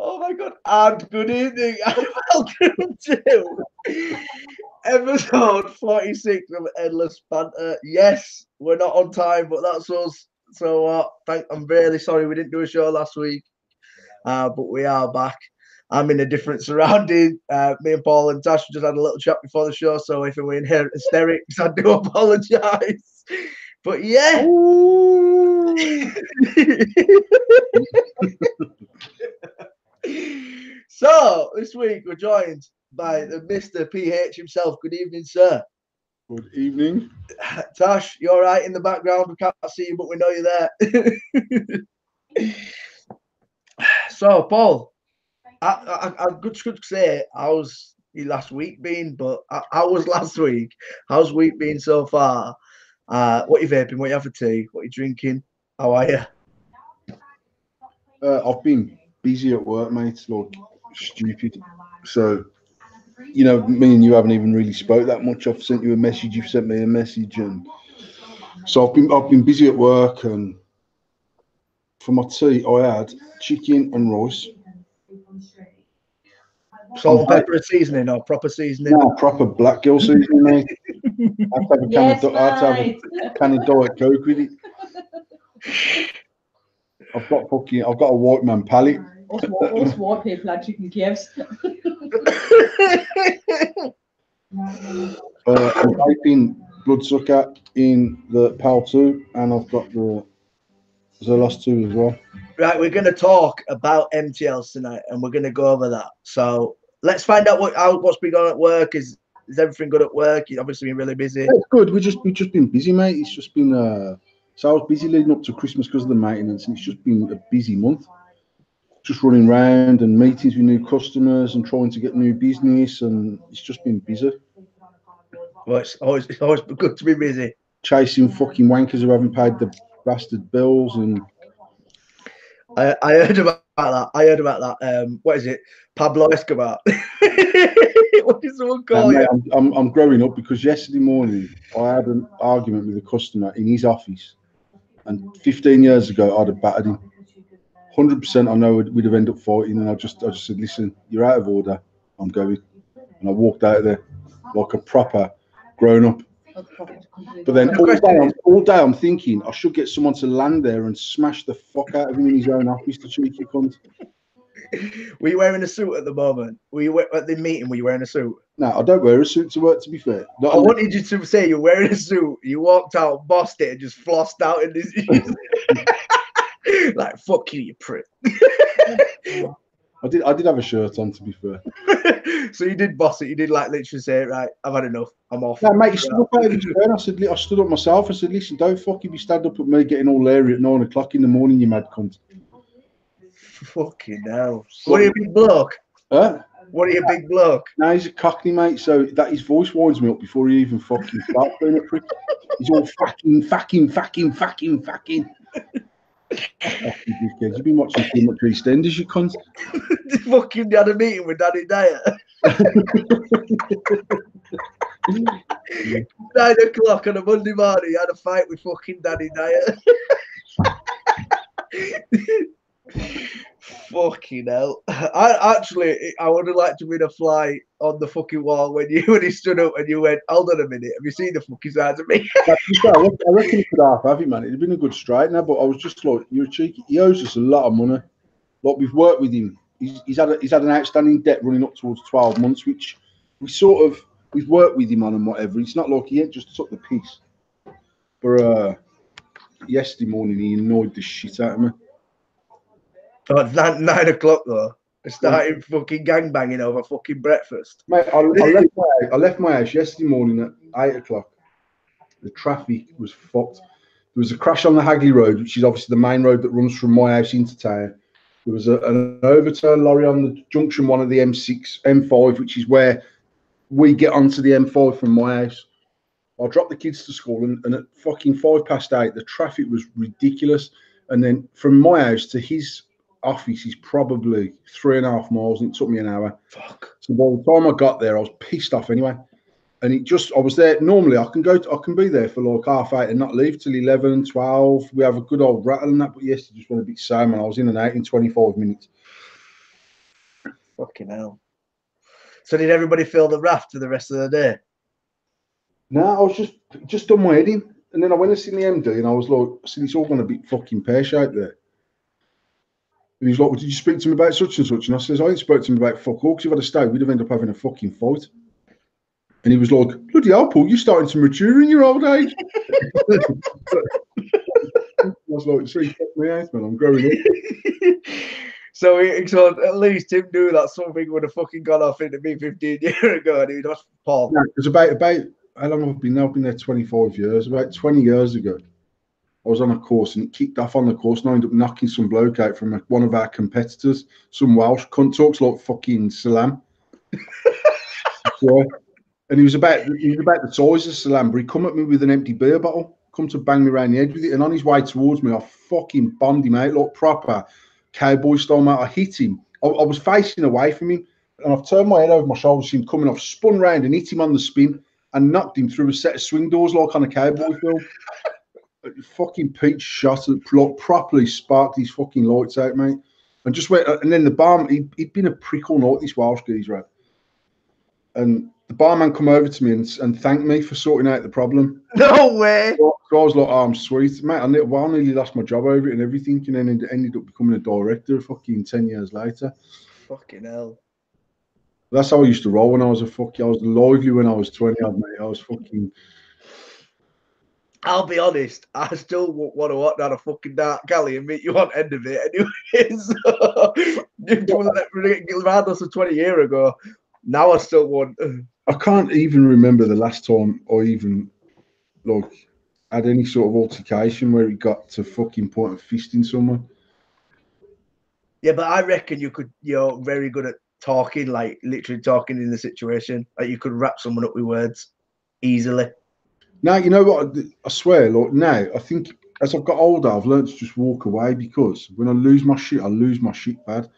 Oh my god, and good evening, and welcome to episode 46 of Endless Banter. Yes, we're not on time, but that's us. So I'm really sorry we didn't do a show last week, but we are back. I'm in a different surrounding. Me and Paul and Tash just had a little chat before the show, so if we're in hysterics, I do apologise. But yeah. So this week we're joined by the Mr. PH himself. Good evening, sir. Good evening. Tash, you're all right in the background. We can't see you, but we know you're there. So, Paul, I could say how's your last week been, but how was last week? How's week been so far? What you vaping? What you have for tea? What you drinking? How are you? I've been busy at work, mate. Like stupid. So, me and you haven't even really spoke that much. I've sent you a message. You've sent me a message, and so I've been busy at work. And for my tea, I had chicken and rice. Salt and pepper seasoning or proper seasoning? No, proper black girl seasoning, mate. I have to have a can of Diet Coke with it. I've got a white man palate. Us white people had chicken Kievs. I'm vaping Bloodsucker in the PAL 2, and I've got the Zolos 2 as well. Right, we're going to talk about MTLs tonight, and we're going to go over that. So let's find out what's been going on at work. Is everything good at work? You've obviously been really busy. Yeah, it's good. We've just been busy, mate. It's just been so I was busy leading up to Christmas because of the maintenance, and it's just been a busy month. Just running around and meetings with new customers and trying to get new business, and it's just been busy. Well, it's always good to be busy. Chasing fucking wankers who haven't paid the bastard bills, and I heard about that. What is it? Pablo Escobar. What is someone called? Mate, I'm growing up because yesterday morning I had an argument with a customer in his office, and 15 years ago I'd have battered him. 100%. I know we'd have ended up fighting, and I just said, listen, you're out of order. I'm going, and I walked out of there like a proper grown up. But then all day I'm thinking I should get someone to land there and smash the fuck out of him in his own office, the cheeky cunt. Were you wearing a suit at the moment? Were you at the meeting? Were you wearing a suit? No, I don't wear a suit to work, to be fair. I wanted you to say you're wearing a suit. You walked out, bossed it, and just flossed out in this. Like, fuck you, you prick. I did have a shirt on, to be fair. So you did boss it. You did like literally say, right, I've had enough. I'm off. No, mate, you stood up out of his turn. I stood up myself. I said, listen, don't fucking be stand up at me getting all leery at 9 o'clock in the morning, you mad cunt. Fucking hell. What are you, a big bloke? Huh? What are you, a big bloke? No, he's a cockney, mate, so that his voice winds me up before he even fucking starts doing it. He's all fucking. You've been watching too much EastEnders, you cunt. Fucking had a meeting with Danny Dyer. 9 o'clock on a Monday morning, he had a fight with fucking Danny Dyer. Fucking hell. I would have liked to be a fly on the fucking wall when he stood up and you went, hold on a minute, have you seen the fucking size of me? I reckon he could have it, man. It'd been a good strike now, but I was just like, you're cheeky. He owes us a lot of money. Like, we've worked with him. He's had an outstanding debt running up towards 12 months, which we've worked with him on and whatever. It's not like he ain't just took the piece. But yesterday morning he annoyed the shit out of me. Oh, 9 o'clock though. Starting fucking gangbanging over fucking breakfast. Mate, I left my house yesterday morning at 8 o'clock. The traffic was fucked. There was a crash on the Hagley Road, which is obviously the main road that runs from my house into town. There was an overturned lorry on the junction one of the M6, M5, which is where we get onto the M5 from my house. I dropped the kids to school, and at fucking 8:05, the traffic was ridiculous. And then from my house to his office is probably 3.5 miles, and it took me an hour. Fuck. So by the time I got there, I was pissed off anyway. And I was there. Normally, I can be there for like 8:30 and not leave till 11, 12. We have a good old rattle and that. But yesterday just went a bit same, and I was in and out in 25 minutes. Fucking hell. So did everybody fill the raft for the rest of the day? No, I was just done my heading, and then I went and seen the MD, and I was like, I said, it's all gonna be fucking pear shaped there. And he's like, well, did you speak to me about such and such? And I says, I ain't spoke to him about fuck all, because if I'd have stayed, we'd have ended up having a fucking fight. And he was like, bloody hell, Paul, you're starting to mature in your old age. I was like, see, fuck me out, man, I'm growing up. So at least him knew that something would have fucking gone off into me 15 years ago, and he was Paul. No, it was about how long have I been there? I've been there 25 years. About 20 years ago, I was on a course and it kicked off on the course, and I ended up knocking some bloke out from one of our competitors, some Welsh cunt, talks like fucking Salam. Yeah. And he was about the size of Salam, but he come at me with an empty beer bottle, come to bang me around the head with it, and on his way towards me, I fucking bombed him out like proper cowboy style, mate. I hit him. I was facing away from him, and I've turned my head over my shoulder, seen him coming off, spun round and hit him on the spin, and knocked him through a set of swing doors like on a cowboy film. Fucking Pete shot it, properly sparked his fucking lights out, mate. And just went, and then the barman, he'd been a prick all night, this Welsh geezer. And the barman come over to me and thanked me for sorting out the problem. No way. So I was like, oh, I'm sweet, mate. I nearly lost my job over it and everything, and then ended up becoming a director fucking 10 years later. Fucking hell. That's how I used to roll when I was lively when I was 20, mate. I was fucking... I'll be honest, I still want to walk down a fucking dark alley and meet you on end of it anyway. So, regardless of 20 years ago, now I still want... I can't even remember the last time I even, like, had any sort of altercation where it got to fucking point of fisting someone. Yeah, but I reckon you're very good at talking, like literally talking in the situation. Like you could wrap someone up with words easily. Now, you know what? I swear, like, now, I think as I've got older, I've learned to just walk away, because when I lose my shit, I lose my shit bad.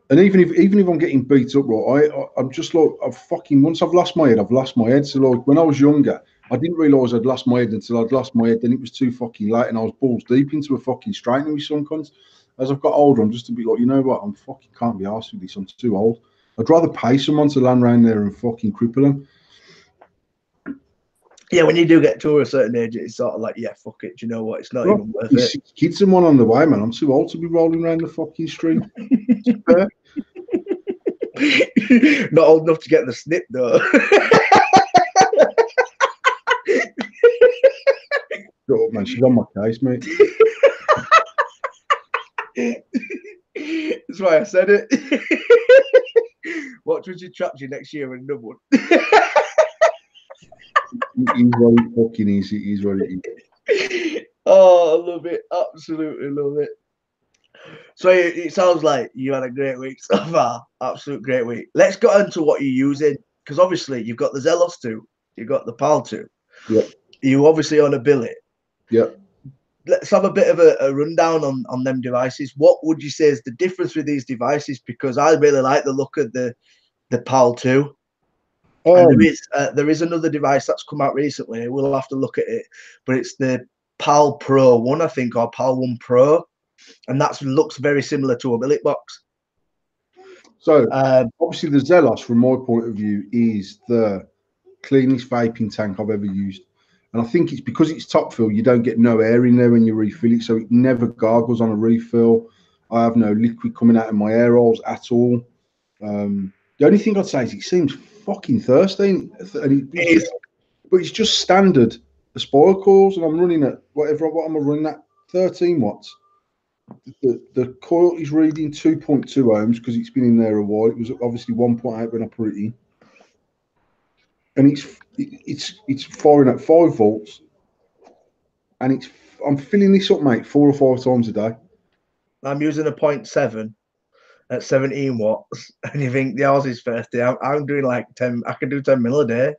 And even if I'm getting beat up, right, I'm just like, once I've lost my head, I've lost my head. So, like, when I was younger, I didn't realise I'd lost my head until I'd lost my head. Then it was too fucking late, and I was balls deep into a fucking straightening with some cunts. As I've got older, I'm just a bit like, you know what? I'm fucking can't be arsed with this. I'm too old. I'd rather pay someone to land around there and fucking cripple them. Yeah, when you do get to a certain age, it's sort of like, yeah, fuck it. Do you know what? It's not even worth it. 6 kids and one on the way, man. I'm too old to be rolling around the fucking street. Not old enough to get the snip, though. Shut up, man. She's on my case, mate. That's why I said it. Watch when she traps you next year with another one. He's what it fucking is. It is what it is. Oh, I love it. Absolutely love it. So it sounds like you had a great week so far. Absolute great week. Let's get into what you're using, because obviously you've got the Zelos 2, you've got the PAL 2. Yeah. You obviously own a billet. Yeah. Let's have a bit of a rundown on them devices. What would you say is the difference with these devices? Because I really like the look of the PAL 2. And there is another device that's come out recently. We'll have to look at it, but it's the PAL Pro 1, I think, or PAL 1 Pro, and that looks very similar to a billet box. So obviously the Zelos, from my point of view, is the cleanest vaping tank I've ever used, and I think it's because it's top fill. You don't get no air in there when you refill it, so it never gargles on a refill. I have no liquid coming out of my air holes at all. The only thing I'd say is it seems fucking thirsty, and but it's just standard Aspire coils, and I'm running at what am I running at? 13 watts. The coil is reading 2.2 ohms because it's been in there a while. It was obviously 1.8 when I put it in, and it's firing at 5 volts, and I'm filling this up, mate, 4 or 5 times a day. I'm using a 0.7 at 17 watts, and you think the ours is thirsty. I'm doing like 10. I can do 10 mil a day.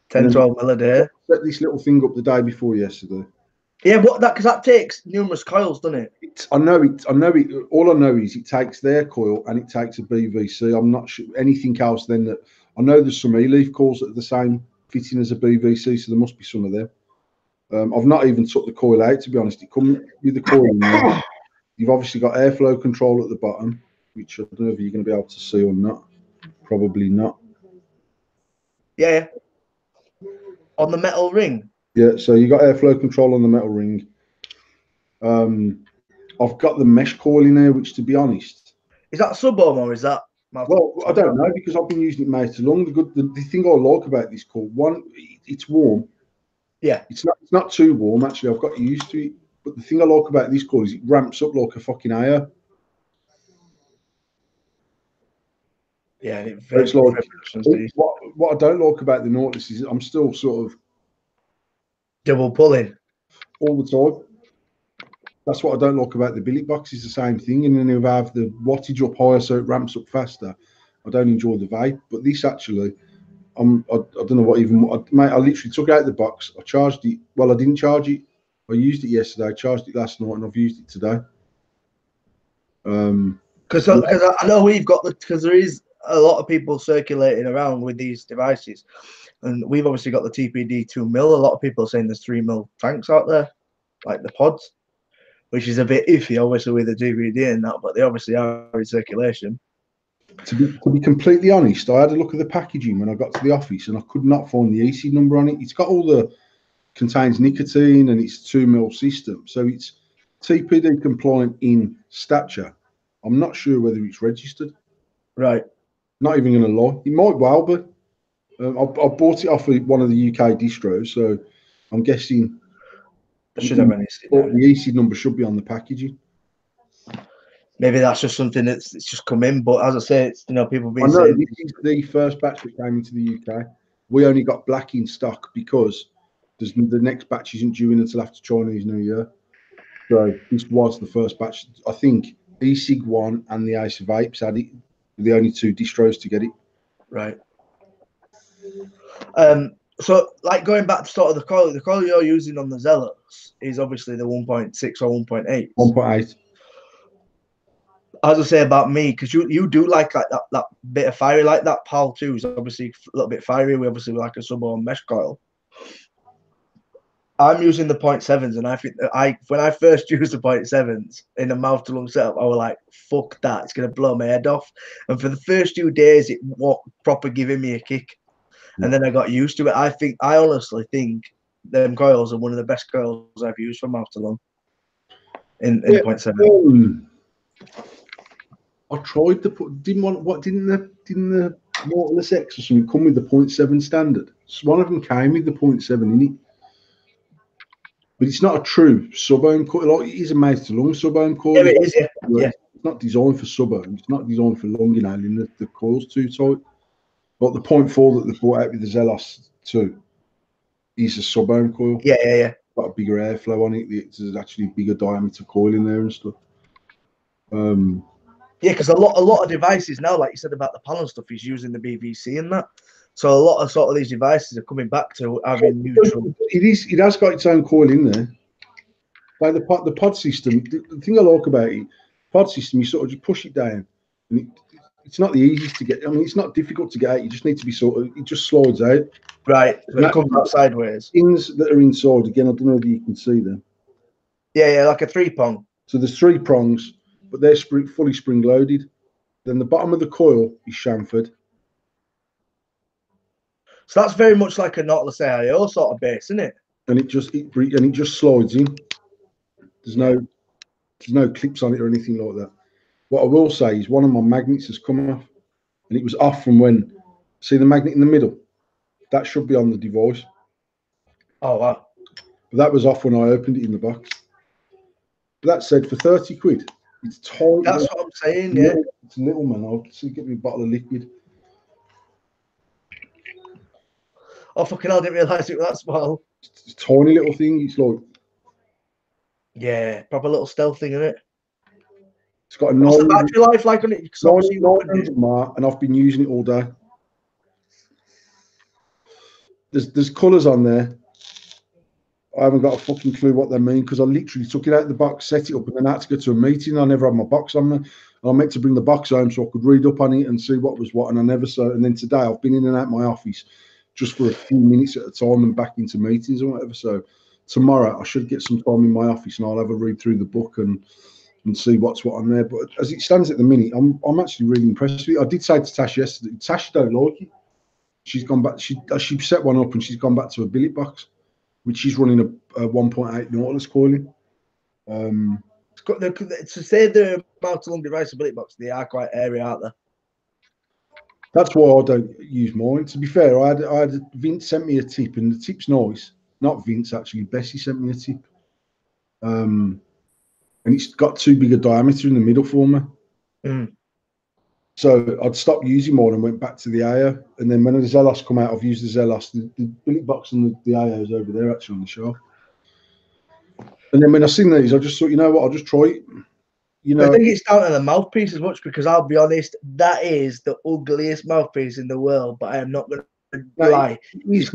10, 12 mil a day. Set this little thing up the day before yesterday. Yeah, because that takes numerous coils, doesn't it? I know it. All I know is it takes their coil and it takes a BVC. I'm not sure anything else. Then that I know there's some E-leaf coils that are the same fitting as a BVC, so there must be some of them. I've not even took the coil out, to be honest. It comes with the coil in there. You've obviously got airflow control at the bottom. which I don't know if you're going to be able to see or not. Probably not. Yeah. On the metal ring. Yeah, so you got airflow control on the metal ring. I've got the mesh coil in there, which, to be honest, is that sub-ohm or is that? Well, I don't know because I've been using it most long. The thing I like about this coil, one, it's warm. Yeah. It's not too warm actually. I've got used to it. But the thing I like about this coil is it ramps up like a fucking AO. Yeah, it It's like what I don't like about the Nautilus is I'm still sort of double pulling all the time. That's what I don't like about the billet box. Is the same thing, and then if I have the wattage up higher so it ramps up faster, I don't enjoy the vape. But this actually, I don't know what even. Mate, I literally took out the box. I charged it. Well, I didn't charge it. I used it yesterday. I charged it last night, and I've used it today. Because I know we've got because there is a lot of people circulating around with these devices, and we've obviously got the TPD 2 mil. A lot of people are saying there's 3 mil tanks out there, like the pods, which is a bit iffy, obviously with the DVD and that, but they obviously are in circulation. To be completely honest, I had a look at the packaging when I got to the office, and I could not find the EC number on it. It's got all the contains nicotine, and it's 2 mil system, so it's TPD compliant in stature. I'm not sure whether it's registered. Right. Not even going to lie, it might well be. I bought it off of one of the UK distros, so I'm guessing I should have an EC. The EC number should be on the packaging. Maybe that's just something it's just come in, but as I say, it's people being saying this is the first batch that came into the UK. We only got black in stock because the next batch isn't due in until after Chinese New Year. So this was the first batch. I think eSig One and the Ace Vapes had it. The only 2 distros to get it. Right. So, like going back to sort of the coil you're using on the Zealots is obviously the 1.6 or 1.8. 1.8. As I say about me, because you do like that bit of fiery, like that PAL 2 is obviously a little bit fiery. We obviously like a sub-ohm mesh coil. I'm using the 0.7s, and I think that when I first used the 0.7s in a mouth to lung setup, I was like, "Fuck that! It's gonna blow my head off." And for the first 2 days, it wasn't proper giving me a kick, and then I got used to it. I honestly think them coils are one of the best coils I've used for mouth to lung in 0.7. I tried to put didn't the Nautilus X or something come with the 0.7 standard? So one of them came with the 0.7 in it. But it's not a true sub-ohm coil. Like, it is a mouth to lung sub-ohm coil. Yeah, it is. Yeah. It's not designed for sub-ohm. It's not designed for lung inhaling. The coil's too tight. But the 0.4 that they brought out with the Zelos 2 is a sub-ohm coil. Yeah. Got a bigger airflow on it. There's actually a bigger diameter coil in there and stuff. Yeah, because a lot of devices now, like you said about the PAL and stuff, is using the BVC and that. So a lot of sort of these devices are coming back to having neutral. It has got its own coil in there. Like the pod system, the thing I like about it, pod system, you sort of just push it down, and it's not the easiest to get. I mean, it's not difficult to get out. You just need to be it just slides out. Right, so it comes out sideways. Things that are inside, again, I don't know if you can see them. Yeah, like a 3-prong. So there's 3 prongs, but they're fully spring loaded. Then the bottom of the coil is chamfered. So that's very much like a Nautilus AIO sort of base, isn't it? And it just slides in. There's no clips on it or anything like that. What I will say is one of my magnets has come off, and it was off from when. See the magnet in the middle? That should be on the device. Oh wow! But that was off when I opened it in the box. But that said, for 30 quid, it's tiny. That's what I'm saying. Yeah, it's little, man. I'll get me a bottle of liquid. Oh fucking hell! I didn't realise it was that small. It's a tiny little thing. It's like proper little stealth thing, isn't it? It's got a What's the battery life like on it? 900 mAh, and I've been using it all day. There's colours on there. I haven't got a fucking clue what they mean because I literally took it out of the box, set it up, and then I had to go to a meeting. I never had my box on me. I meant to bring the box home so I could read up on it and see what was what, and I never saw it. And then today I've been in and out my office just for a few minutes at a time and back into meetings or whatever. So tomorrow I should get some time in my office and I'll have a read through the book and and see what's what on there. But as it stands at the minute, I'm actually really impressed with it. I did say to Tash yesterday, Tash don't like it. She's gone back. She set one up and she's gone back to a billet box, which she's running a 1.8 Nautilus coiling. To say the mount-along device ability box, they are quite airy, aren't they? That's why I don't use mine. To be fair, I had Vince sent me a tip, and the tip's nice. Not Vince actually, Bessie sent me a tip. And it's got too big a diameter in the middle for me. Mm. So I'd stopped using mine and went back to the AO. And then when the Zelos come out, I've used the Zelos. The billet box and the AO is over there actually on the shelf. And then when I seen these, I just thought, you know what, I'll just try it. You know, I think it's down to the mouthpiece as much, because I'll be honest, that is the ugliest mouthpiece in the world. But I am not going to lie. It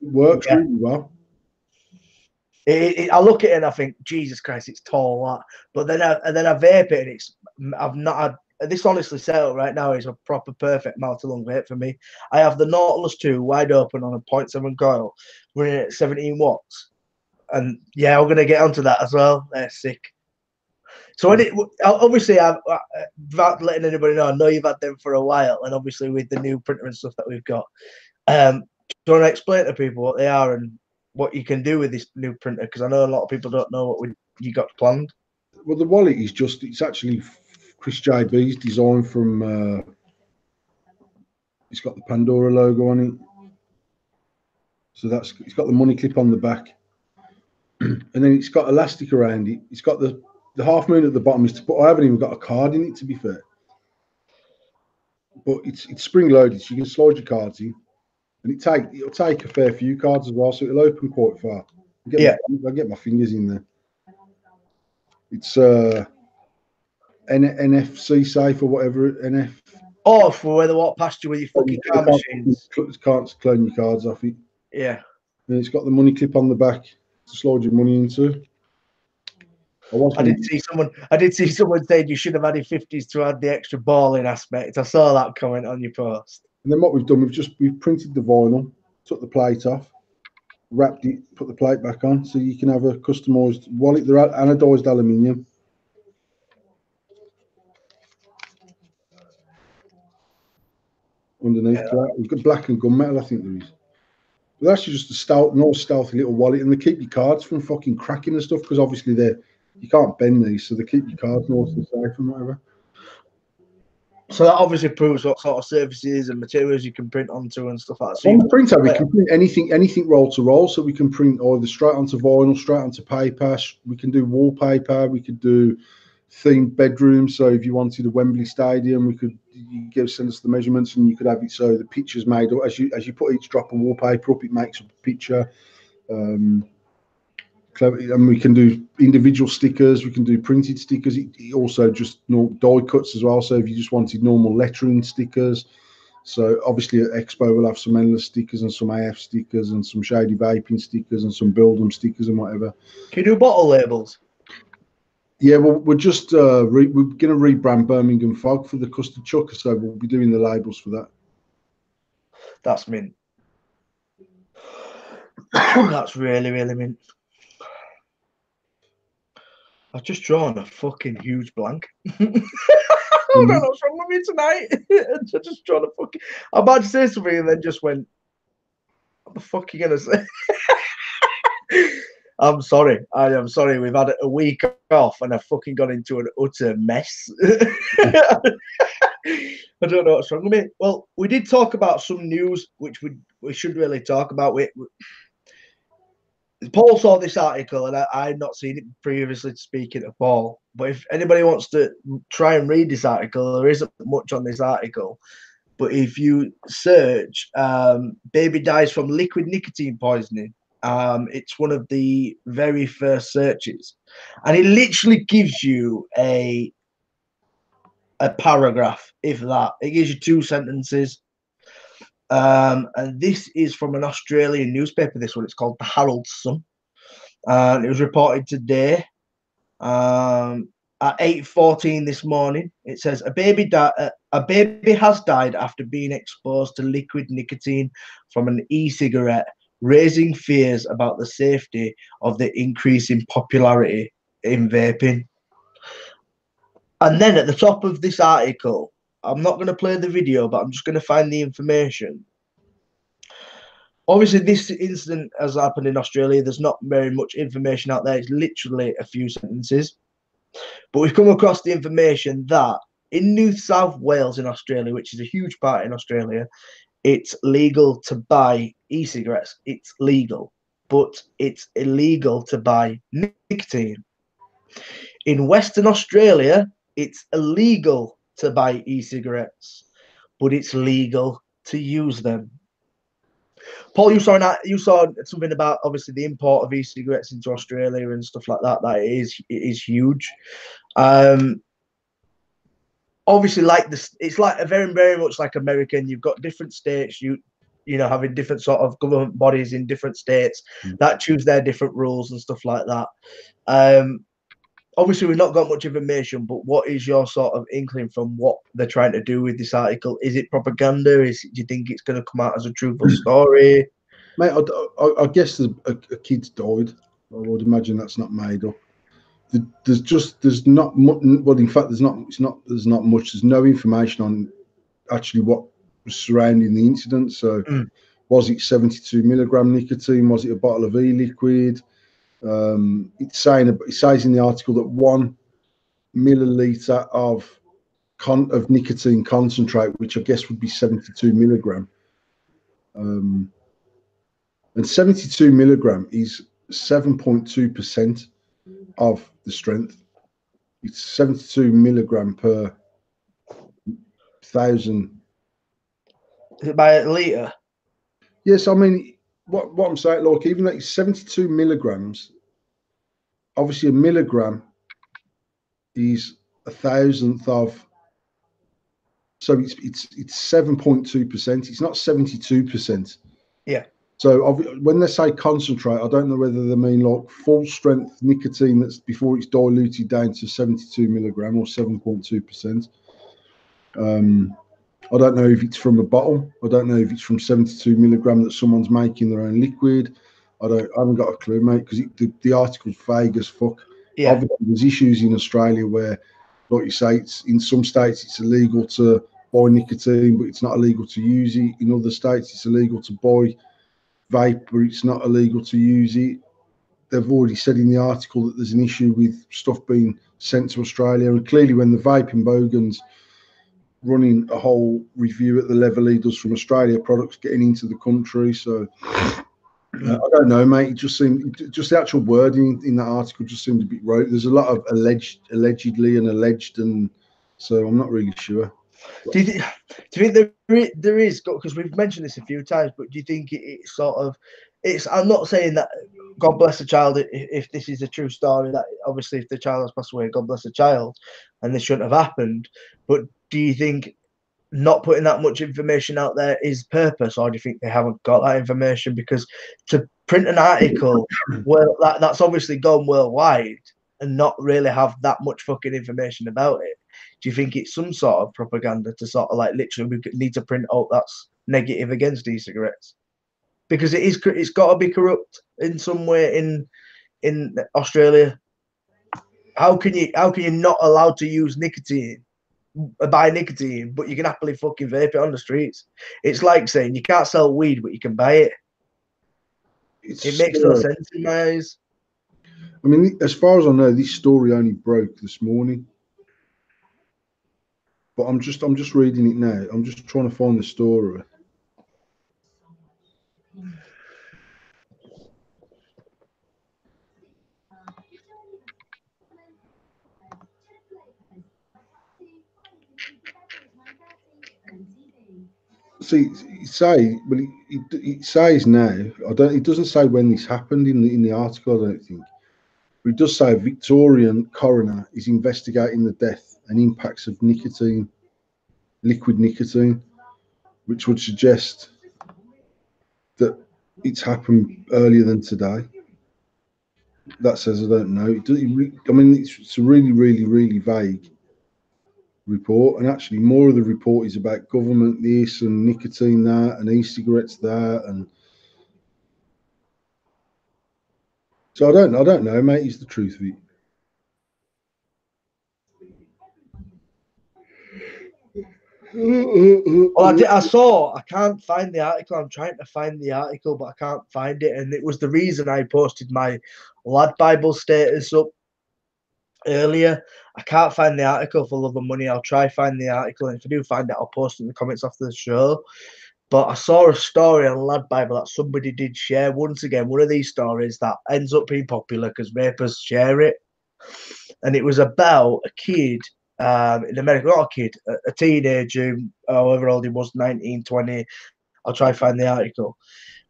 works really well. I look at it and I think, Jesus Christ, it's tall. But then I vape it, and I've not had. This honestly settled right now is a proper perfect mouth-along vape for me. I have the Nautilus 2 wide open on a 0.7 coil, running at 17 watts. And yeah, we're going to get onto that as well. They're sick. So obviously, without letting anybody know, I know you've had them for a while, and obviously with the new printer and stuff that we've got, do you want to explain to people what they are and what you can do with this new printer? Because I know a lot of people don't know what you got planned. Well, the wallet is it's actually Chris JB's design from. It's got the Pandora logo on it, so it's got the money clip on the back, and then it's got elastic around it. It's got the half moon at the bottom is to put. I haven't even got a card in it, to be fair, but it's spring loaded, so you can slide your cards in, and it'll take a fair few cards as well, so it'll open quite far. I get my fingers in there. It's NFC safe or whatever. NF. Oh, for where they walk past you with your fucking car machines. Can't clone your cards off it. Yeah. And it's got the money clip on the back to slide your money into. I did see someone saying you should have added 50s to add the extra balling aspect. I saw that comment on your post. And then what we've done, we've printed the vinyl, took the plate off, wrapped it, put the plate back on, so you can have a customised wallet. They're anodized aluminium. Underneath that, we've got black and gunmetal, I think there is. But that's just a stealthy little wallet, and they keep your cards from fucking cracking and stuff, because obviously you can't bend these, so they keep your cards nice and safe and whatever. So that obviously proves what sort of surfaces and materials you can print onto and stuff like that. So on the printer, we can print anything roll to roll, so we can print either straight onto vinyl, straight onto paper. We can do wallpaper. We could do themed bedrooms. So if you wanted a Wembley Stadium, send us the measurements, and you could have it so the picture's made up as you put each drop of wallpaper up, it makes a picture. And we can do individual stickers. We can do printed stickers. It also just die cuts as well. So if you just wanted normal lettering stickers, so obviously at Expo we'll have some endless stickers and some AF stickers and some shady vaping stickers and some build 'em stickers and whatever. Can you do bottle labels? Yeah, well, we're just we're going to rebrand Birmingham Fog for the custard chucker, so we'll be doing the labels for that. That's mint. That's really, really mint. I've just drawn a fucking huge blank. I don't know what's wrong with me tonight. I just drawn a fucking. I'm about to say something and then just went, what the fuck are you going to say? I'm sorry. I am sorry. We've had a week off and I've fucking gone into an utter mess. I don't know what's wrong with me. Well, we did talk about some news, which we should really talk about. Paul saw this article and I had not seen it previously speaking to Paul. But if anybody wants to try and read this article, there isn't much on this article. But if you search baby dies from liquid nicotine poisoning, it's one of the very first searches. And it literally gives you a paragraph, if that. It gives you 2 sentences. And this is from an Australian newspaper, this one. It's called the Herald Sun. And it was reported today at 8:14 this morning. It says a baby has died after being exposed to liquid nicotine from an e-cigarette, raising fears about the safety of the increasing popularity in vaping. And then at the top of this article, I'm not going to play the video, but I'm just going to find the information. Obviously, this incident has happened in Australia. There's not very much information out there. It's literally a few sentences. But we've come across the information that in New South Wales in Australia, which is a huge part in Australia, it's legal to buy e-cigarettes. It's legal, but it's illegal to buy nicotine. In Western Australia, it's illegal to buy e-cigarettes, but it's legal to use them. Paul, you saw something about obviously the import of e-cigarettes into Australia and stuff like that. That it is huge. Obviously, like this, it's like a very much like American. You've got different states. Having different sort of government bodies in different states that choose their different rules and stuff like that. Obviously, we've not got much information, but what is your sort of inkling from what they're trying to do with this article? Is it propaganda? Do you think it's going to come out as a truthful story? Mate, I guess a kid's died. I would imagine that's not made up. There's not much. Well, in fact, there's not much. There's no information on actually what was surrounding the incident. So, was it 72 milligram nicotine? Was it a bottle of e-liquid? It says in the article that 1 milliliter of nicotine concentrate, which I guess would be 72 milligram. And 72 milligram is 7.2% of the strength. It's 72 milligram per 1,000. Is it by a litre? Yes, I mean, what I'm saying, look, even though it's 72 milligrams, obviously a milligram is 1,000th of. So it's 7.2%. It's not 72%. Yeah. So when they say concentrate, I don't know whether they mean like full strength nicotine that's before it's diluted down to 72 milligram or 7.2%. I don't know if it's from a bottle. I don't know if it's from 72 milligram that someone's making their own liquid. I haven't got a clue, mate, because the article's vague as fuck. Yeah. Obviously, there's issues in Australia where, like you say, in some states it's illegal to buy nicotine, but it's not illegal to use it. In other states, it's illegal to buy vape, but it's not illegal to use it. They've already said in the article that there's an issue with stuff being sent to Australia, and clearly when the vaping bogan's running a whole review at the level he does from Australia, products getting into the country. So I don't know, mate. It just seemed, just the actual wording in that article just seemed a bit rote. There's a lot of allegedly and alleged, and so I'm not really sure. Do you think there is, because we've mentioned this a few times, but do you think it's sort of, I'm not saying that God bless the child if this is a true story, that obviously if the child has passed away, God bless the child, and this shouldn't have happened. But do you think not putting that much information out there is purpose, or do you think they haven't got that information? Because to print an article, well, that's obviously gone worldwide, and not really have that much fucking information about it. Do you think it's some sort of propaganda to sort of like literally we need to print out that's negative against e-cigarettes? Because it's got to be corrupt in some way in Australia. How can you not allowed to use nicotine, buy nicotine, but you can happily fucking vape it on the streets? It's like saying you can't sell weed, but you can buy it. It makes no sense in my eyes. I mean, as far as I know, this story only broke this morning. But I'm just reading it now. I'm just trying to find the story. See, it says now. It doesn't say when this happened in the article. I don't think. But it does say a Victorian coroner is investigating the death and impacts of liquid nicotine, which would suggest that it's happened earlier than today. That says I don't know. I mean, it's a really vague report, and actually more of the report is about government this and nicotine that and e-cigarettes that, and so I don't know, mate. Is the truth of it? Well, I can't find the article. I'm trying to find the article, but I can't find it. And it was the reason I posted my Lad Bible status up earlier. I can't find the article for Love and Money. I'll try find the article, and if I do find it, I'll post it in the comments after the show. But I saw a story on Lad Bible that somebody did share. Once again, one of these stories that ends up being popular because vapors share it. And it was about a kid in America, not a kid, a teenager, however old he was, 19, 20. I'll try to find the article.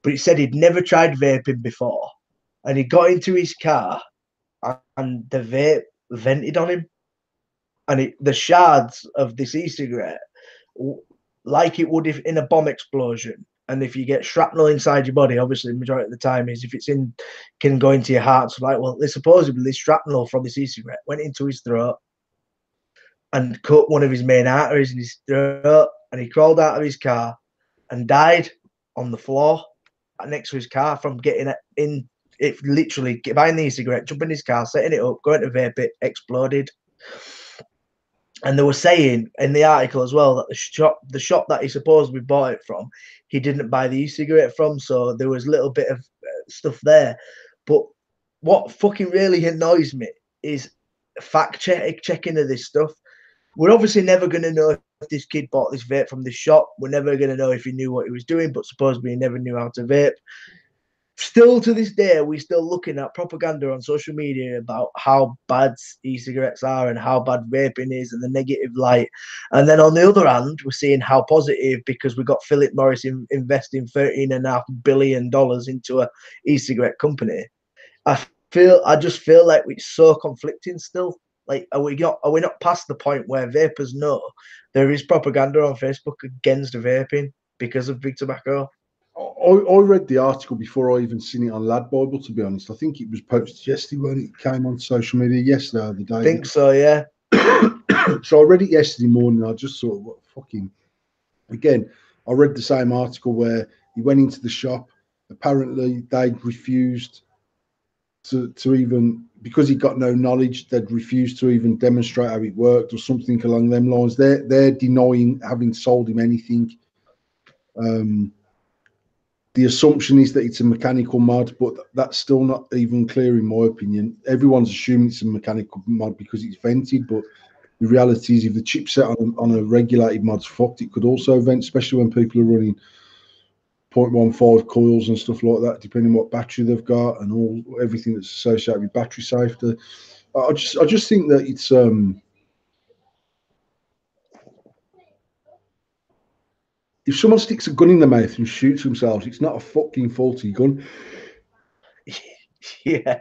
But he said he'd never tried vaping before. And he got into his car and the vape vented on him. And the shards of this e-cigarette, like it would if in a bomb explosion. And if you get shrapnel inside your body, obviously the majority of the time is if it's in, can go into your heart. So like, well, supposedly this shrapnel from this e-cigarette went into his throat and cut one of his main arteries in his throat. And he crawled out of his car and died on the floor next to his car from getting it in. It literally buying the e-cigarette, jumping in his car, setting it up, going to vape it, exploded. And they were saying in the article as well that the shop that he supposedly bought it from, he didn't buy the e-cigarette from, so there was a little bit of stuff there. But what fucking really annoys me is checking of this stuff. We're obviously never going to know if this kid bought this vape from this shop. We're never going to know if he knew what he was doing, but supposedly he never knew how to vape. Still to this day, we're still looking at propaganda on social media about how bad e-cigarettes are and how bad vaping is and the negative light. And then on the other hand, we're seeing how positive because we got Philip Morris investing $13.5 billion into a e-cigarette company. I just feel like it's so conflicting still. Like, are we not past the point where vapors know there is propaganda on Facebook against vaping because of big tobacco? I read the article before I even seen it on Lad Bible, to be honest. I think it was posted yesterday when it came on social media yesterday or the day. I think so, yeah. So I read it yesterday morning. I just thought, what fucking... Again, I read the same article where he went into the shop. Apparently, they'd refused to even... Because he got no knowledge, they'd refused to even demonstrate how it worked or something along them lines. They're denying having sold him anything. The assumption is that it's a mechanical mod, but that's still not even clear in my opinion. Everyone's assuming it's a mechanical mod because it's vented, but the reality is if the chipset on a regulated mod's fucked, it could also vent, especially when people are running 0.15 coils and stuff like that, depending on what battery they've got and everything that's associated with battery safety. I just think that it's if someone sticks a gun in the mouth and shoots themselves, it's not a fucking faulty gun. Yeah.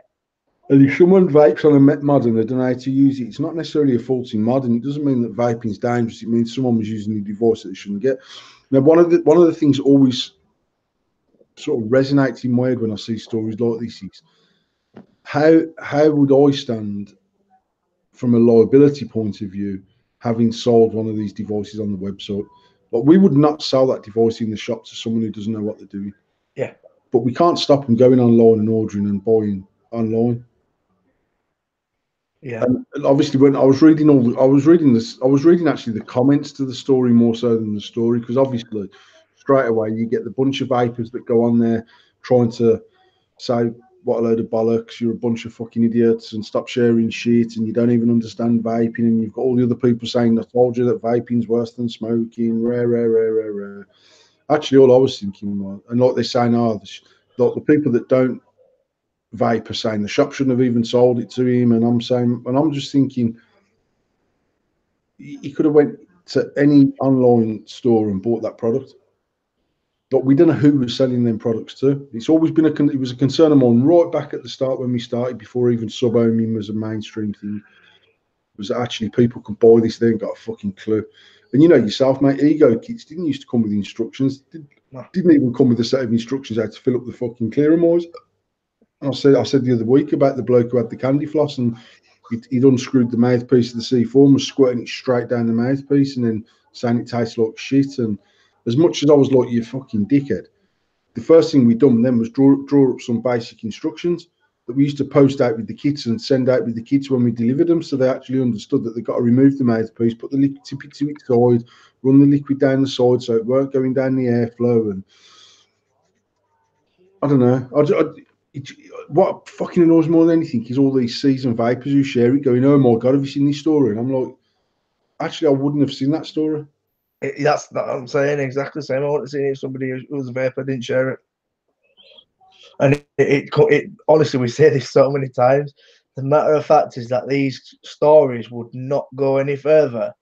And if someone vapes on a mod and they don't know how to use it, it's not necessarily a faulty mod, and it doesn't mean that vaping is dangerous. It means someone was using a device that they shouldn't get. Now, one of the things always sort of resonates in my head when I see stories like this is how would I stand from a liability point of view, having sold one of these devices on the website? But we would not sell that device in the shop to someone who doesn't know what they're doing. Yeah. But we can't stop them going online and ordering and buying online. Yeah. And obviously, when I was reading actually the comments to the story more so than the story, because obviously straight away you get the bunch of vapors that go on there trying to say what a load of bollocks, you're a bunch of fucking idiots and stop sharing shit and you don't even understand vaping, and you've got all the other people saying I told you that vaping's worse than smoking, rare. Actually, all I was thinking was, and like they're saying, the people that don't vape are saying the shop shouldn't have even sold it to him, and I'm just thinking he could have went to any online store and bought that product. But we don't know who was selling them products to. It's always been it was a concern of mine right back at the start when we started, before even sub-ohming was a mainstream thing, was that actually people could buy this, they ain't got a fucking clue. And you know yourself, mate, ego kits didn't used to come with instructions. Didn't even come with a set of instructions how to fill up the fucking clearomoise. I said the other week about the bloke who had the candy floss and he'd unscrewed the mouthpiece of the C4 and was squirting it straight down the mouthpiece and then saying it tastes like shit. And as much as I was like, you fucking dickhead, the first thing we done then was draw up some basic instructions. that we used to post out with the kits and send out with the kits when we delivered them. So they actually understood that they got to remove the mouthpiece, put the liquid tip to its side, run the liquid down the side so it weren't going down the airflow. And I don't know. What fucking annoys more than anything is all these seasoned vapors who share it going, oh my God, have you seen this story? And I'm like, actually, I wouldn't have seen that story. That's what I'm saying, exactly the same. I want to see if somebody who was a vapor didn't share it. And it honestly, we say this so many times. The matter of fact is that these stories would not go any further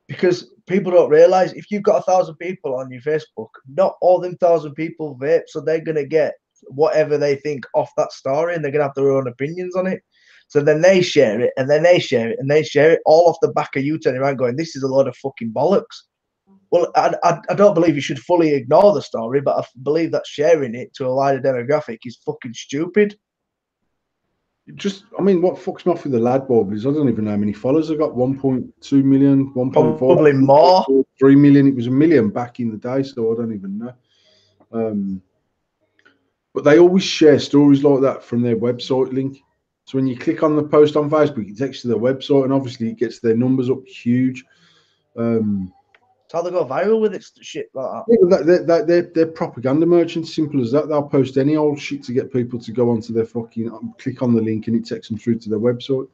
because people don't realize if you've got 1,000 people on your Facebook, not all them 1,000 people vape, so they're gonna get whatever they think off that story, and they're gonna have their own opinions on it. So then they share it, and then they share it, and they share it all off the back of you turning around going, "This is a load of fucking bollocks." Well, I don't believe you should fully ignore the story, but I believe that sharing it to a wider demographic is fucking stupid. I mean, what fucks me off with the lad bulb is I don't even know how many followers I got. 1.2 million, 1.4, probably more. 3 million. It was a million back in the day, so I don't even know. But they always share stories like that from their website link. So when you click on the post on Facebook, it takes to their website, and obviously it gets their numbers up huge. That's how they go viral with it, shit like that. Yeah, they're propaganda merchants, simple as that. They'll post any old shit to get people to go onto their fucking click on the link, and it takes them through to their website.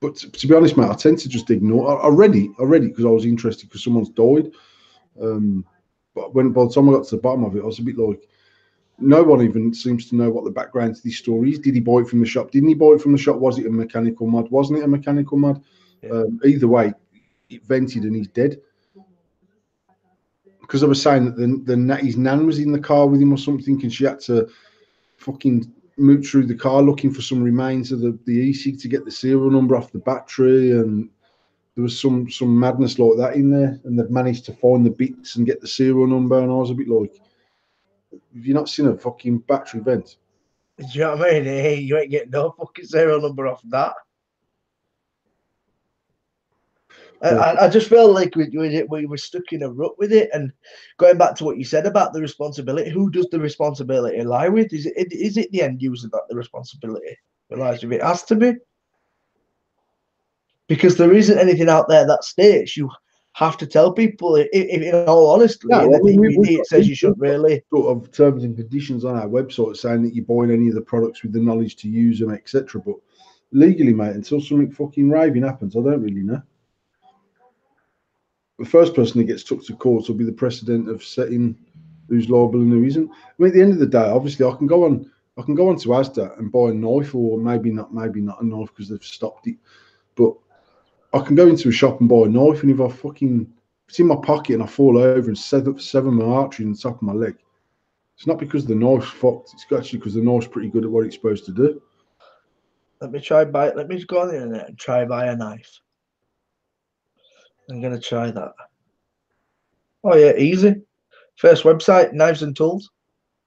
But to be honest, mate, I tend to just ignore. I read it because I was interested because someone's died. But by the time I got to the bottom of it, I was a bit like, no one even seems to know what the background to this story is. Did he buy it from the shop? Didn't he buy it from the shop? Was it a mechanical mod? Wasn't it a mechanical mod? Yeah. Either way, it vented and he's dead. Because I was saying that his nan was in the car with him or something, and she had to fucking mooch through the car looking for some remains of the e-cig to get the serial number off the battery, and there was some madness like that in there, and they've managed to find the bits and get the serial number, and I was a bit like, have you not seen a fucking battery vent? Do you know what I mean? Hey, you ain't getting no fucking serial number off that. I just feel like we were stuck in a rut with it. And going back to what you said about the responsibility, who does the responsibility lie with? Is it the end user that the responsibility lies with? It has to be. Because there isn't anything out there that states you have to tell people, if in all honesty, in the DVD it says you shouldn't really. Sort of terms and conditions on our website saying that you're buying any of the products with the knowledge to use them, etc. But legally, mate, until something fucking raving happens, I don't really know. The first person that gets took to court will be the precedent of setting who's liable and who isn't. I mean, at the end of the day, obviously, I can go on to Asda and buy a knife, or maybe not a knife because they've stopped it. But I can go into a shop and buy a knife, and if it's in my pocket and I fall over and sever my artery in the top of my leg, it's not because the knife's fucked. It's actually because the knife's pretty good at what it's supposed to do. Let me just go on the internet and try buy a knife. I'm gonna try that. Oh yeah, easy. First website, knives and tools.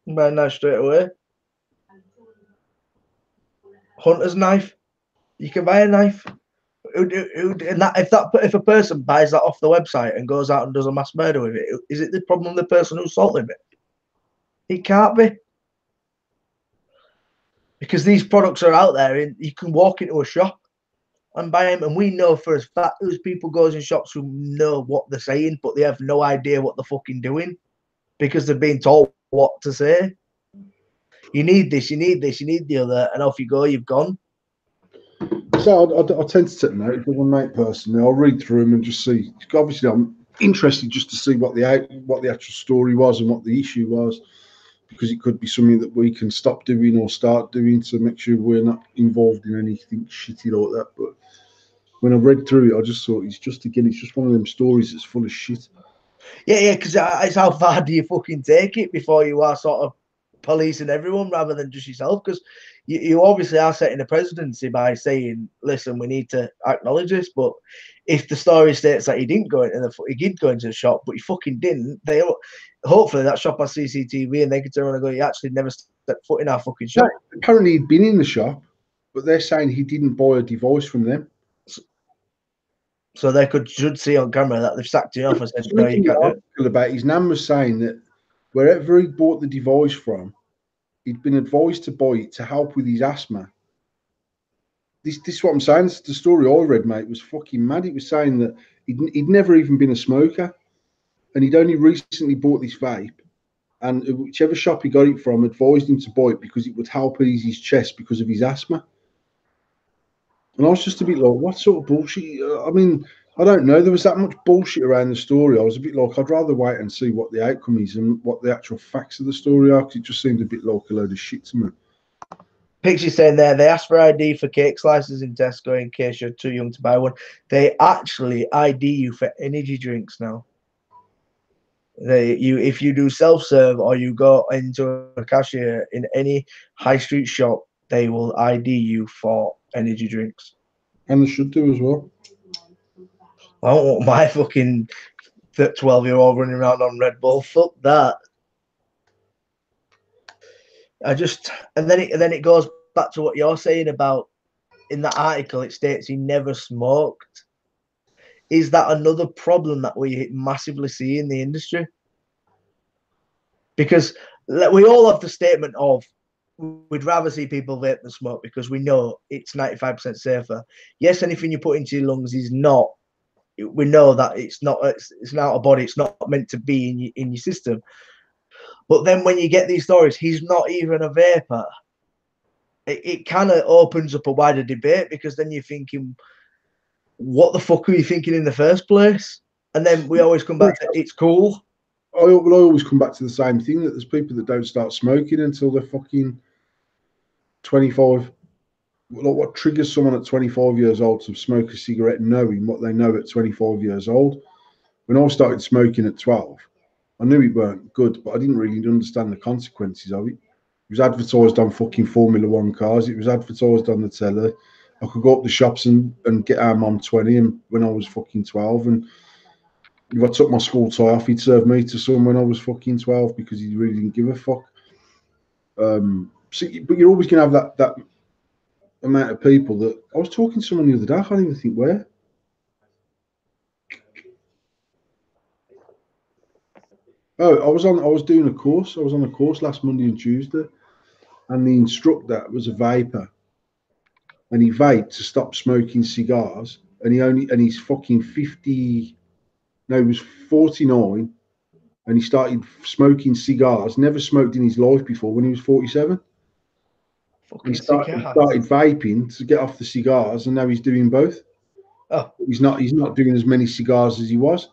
You can buy a knife straight away. Hunter's knife. You can buy a knife. If a person buys that off the website and goes out and does a mass murder with it, is it the problem of the person who sold it? It can't be. Because these products are out there, and you can walk into a shop and buy them, and we know for a fact there's people goes in shops who know what they're saying, but they have no idea what they're fucking doing because they're being told what to say. You need this, you need this, you need the other, and off you go, you've gone. So I tend to take note of my mate personally. I'll read through them and just see. Obviously, I'm interested just to see what the actual story was and what the issue was, because it could be something that we can stop doing or start doing to make sure we're not involved in anything shitty like that. But when I read through it, I just thought it's just one of them stories that's full of shit. Yeah, because it's how far do you fucking take it before you are sort of policing everyone rather than just yourself? Because you obviously are setting a presidency by saying, listen, we need to acknowledge this. But if the story states that he did go into the shop, but he fucking didn't, hopefully that shop has CCTV and they can turn around and go, he actually never stepped foot in our fucking shop. No, apparently he'd been in the shop, but they're saying he didn't buy a device from them. So they should see on camera that they've sacked him off and said, no, you can't do it. About his nan was saying that wherever he bought the device from, he'd been advised to buy it to help with his asthma. This is what I'm saying. The story I read, mate, was fucking mad. It was saying that he'd never even been a smoker, and he'd only recently bought this vape. And whichever shop he got it from advised him to buy it because it would help ease his chest because of his asthma. And I was just a bit like, what sort of bullshit? I mean, I don't know. There was that much bullshit around the story. I was a bit like, I'd rather wait and see what the outcome is and what the actual facts of the story are, because it just seemed a bit like a load of shit to me. Picture saying there, they ask for ID for cake slices in Tesco in case you're too young to buy one. They actually ID you for energy drinks now. If you do self-serve or you go into a cashier in any high street shop, they will ID you for energy drinks. And they should do as well. I don't want my fucking 12-year-old running around on Red Bull. Fuck that. And then it goes back to what you're saying about, in that article, it states he never smoked. Is that another problem that we massively see in the industry? Because we all have the statement of, we'd rather see people vape than smoke because we know it's 95% safer. Yes, anything you put into your lungs is not. We know that it's not. It's out of body. It's not meant to be in your system. But then when you get these stories, he's not even a vapor. It kind of opens up a wider debate, because then you're thinking, what the fuck were you thinking in the first place? And then we always come back to, it's cool. I always come back to the same thing, that there's people that don't start smoking until they're fucking 25. Like, what triggers someone at 25 years old to smoke a cigarette, knowing what they know at 25 years old? When I started smoking at 12, I knew it weren't good, but I didn't really understand the consequences of it. It was advertised on fucking Formula One cars. It was advertised on the telly. I could go up the shops and get our mum 20, and when I was fucking 12, and if I took my school tie off, he'd serve me to some when I was fucking 12, because he really didn't give a fuck. But you're always going to have that amount of people that... I was talking to someone the other day, I can't even think where. Oh, I was doing a course. I was on a course last Monday and Tuesday, and the instructor was a vapor, and he vaped to stop smoking cigars, and he's fucking 50. No, he was 49, and he started smoking cigars. Never smoked in his life before. When he was 47, he started vaping to get off the cigars, and now he's doing both. Oh, he's not doing as many cigars as he was.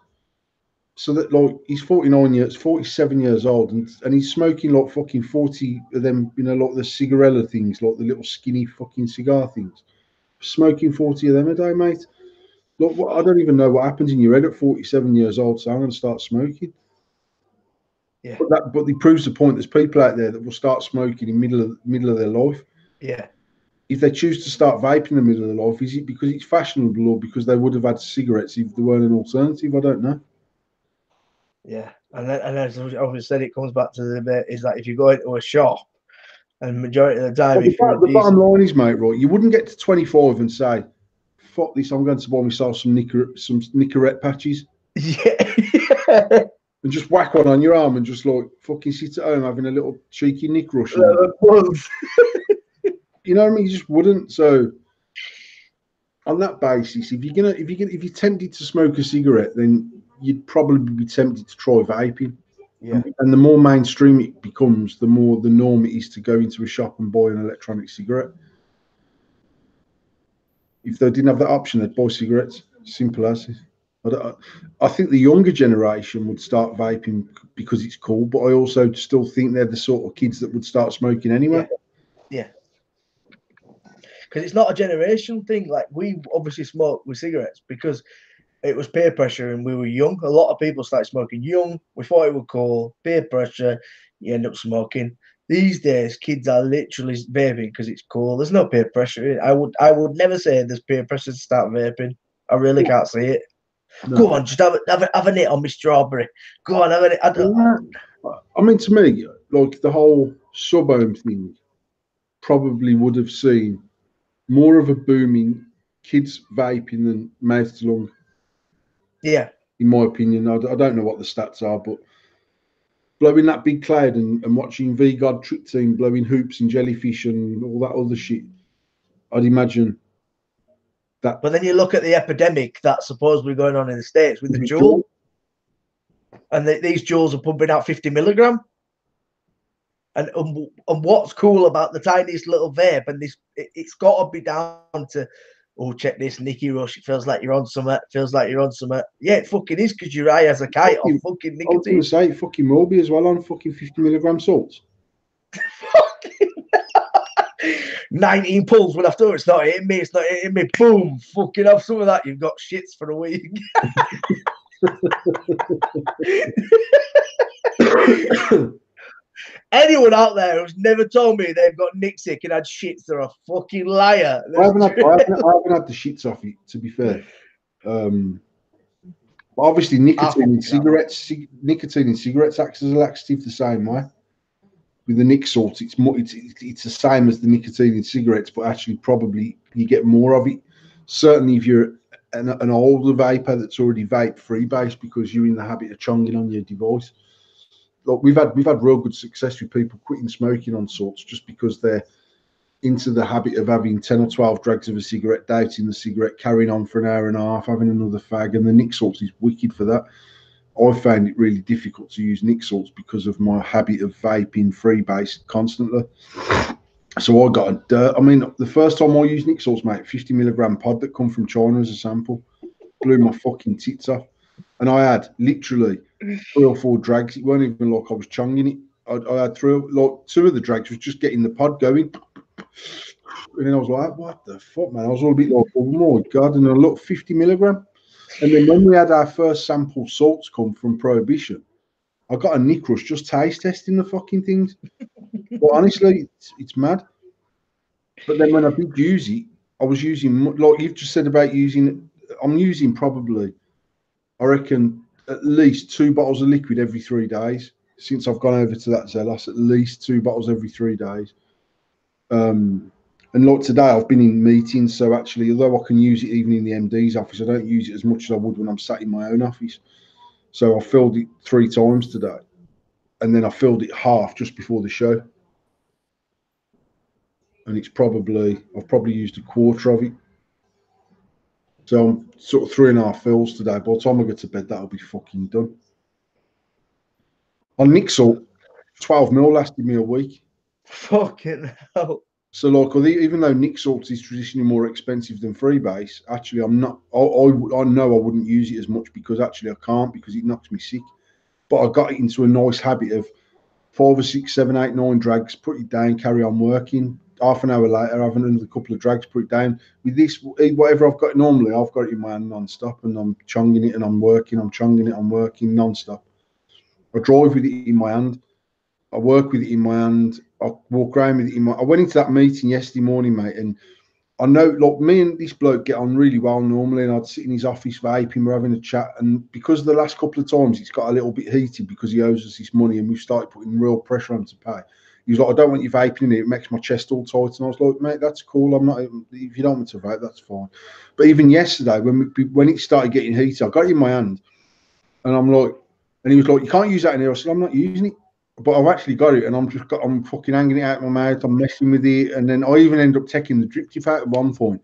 So that, like, he's 47 years old, and he's smoking like fucking 40 of them, like the cigarella things, like the little skinny fucking cigar things. Smoking 40 of them a day, mate. Look, I don't even know what happens in your head at 47 years old, so I'm going to start smoking. Yeah. But it proves the point. There's people out there that will start smoking in middle of their life. Yeah. If they choose to start vaping in the middle of their life, is it because it's fashionable, or because they would have had cigarettes if there weren't an alternative? I don't know. Yeah, and as I said, it comes back to the debate, is that if you go into a shop, and majority of the time, the bottom line is, mate, right? You wouldn't get to 25 and say, "Fuck this! I'm going to buy myself some Nicorette patches." Yeah. And just whack one on your arm and just like fucking sit at home having a little cheeky Nick rush. You know what I mean? You just wouldn't. So on that basis, if you're tempted to smoke a cigarette, then you'd probably be tempted to try vaping. Yeah. And the more mainstream it becomes, the more the norm it is to go into a shop and buy an electronic cigarette. If they didn't have that option, they'd buy cigarettes. Simple as. I think the younger generation would start vaping because it's cool, but I also still think they're the sort of kids that would start smoking anyway. Yeah. Because it's not a generation thing. Like, we obviously smoke with cigarettes because it was peer pressure and we were young. A lot of people started smoking young. We thought it was cool. Peer pressure, you end up smoking. These days, kids are literally vaping because it's cool. There's no peer pressure. I would never say there's peer pressure to start vaping. I really can't see it. No. Go on, just have a nit on my strawberry. Go on, have a nit. I mean, to me, like, the whole sub-home thing probably would have seen more of a boom in kids vaping than mouth to lung. Yeah. In my opinion, I don't know what the stats are, but blowing that big cloud and watching V-God Trick Team blowing hoops and jellyfish and all that other shit. I'd imagine that. But then you look at the epidemic that's supposedly going on in the States with the Juul. And these Juuls are pumping out 50 milligram. And what's cool about the tiniest little vape, and this, it's got to be down to, oh, check this, Nicky Rush. It feels like you're on something. Feels like you're on something. Yeah, it fucking is, because you're high as a kite on fucking nicotine. I was going to say, fucking Moby as well on fucking 50 milligram salts. 19 pulls when after it's not hitting me. It's not hitting me. Boom. Fucking have some of that. You've got shits for a week. Anyone out there who's never told me they've got nick sick and had shits, they're a fucking liar. I haven't had the shits off it, to be fair. But obviously, nicotine in cigarettes acts as a laxative the same way. With the nic salt, it's the same as the nicotine in cigarettes, but actually probably you get more of it. Certainly, if you're an older vapor that's already vape freebase, because you're in the habit of chonging on your device. Look, we've had real good success with people quitting smoking on salts just because they're into the habit of having 10 or 12 drags of a cigarette, doubting the cigarette, carrying on for an hour and a half, having another fag, and the nic salts is wicked for that. I found it really difficult to use nic salts because of my habit of vaping freebase constantly. So I got the first time I used nic salts, mate, 50 milligram pod that come from China as a sample, blew my fucking tits off. And I had literally 3 or 4 drags. It weren't even like I was chonging it. I had 2 of the drags was just getting the pod going. And then I was like, what the fuck, man? I was all a bit like, oh my God. And I looked, 50 milligram. And then when we had our first sample salts come from Prohibition, I got a nick rush just taste testing the fucking things. But honestly, it's mad. But then when I did use it, I was using, like you've just said about using, I'm using probably, I reckon, at least 2 bottles of liquid every 3 days since I've gone over to that Zelos. At least 2 bottles every 3 days. And like today, I've been in meetings, so actually, although I can use it even in the MD's office, I don't use it as much as I would when I'm sat in my own office. So I filled it 3 times today, and then I filled it half just before the show. And I've probably used a quarter of it. So I'm sort of 3.5 fills today. By the time I get to bed, that'll be fucking done. On nic salt, 12 mil lasted me a week. Fucking hell. So, like, even though nic salt is traditionally more expensive than freebase, actually, I'm not. I know I wouldn't use it as much because actually I can't, because it knocks me sick. But I got it into a nice habit of 5 or 6, 7, 8, 9 drags, put it down, carry on working. Half an hour later, having another couple of drags, put it down. With this, whatever I've got normally, I've got it in my hand non-stop, and I'm chonging it and I'm working. I'm chonging it, I'm working non-stop. I drive with it in my hand. I work with it in my hand. I walk around with it in my. I went into that meeting yesterday morning, mate, and I know, like, me and this bloke get on really well normally, and I'd sit in his office vaping, we're having a chat, and because of the last couple of times it's got a little bit heated because he owes us this money and we've started putting real pressure on to pay. He was like, I don't want you vaping in it, it makes my chest all tight. And I was like, mate, that's cool. I'm not, if you don't want to vape, that's fine. But even yesterday, when it started getting heated, I got it in my hand, and I'm like, and he was like, you can't use that in here. I said, I'm not using it. But I've actually got it, and I'm fucking hanging it out of my mouth. I'm messing with it, and then I even end up taking the drip tip out at one point,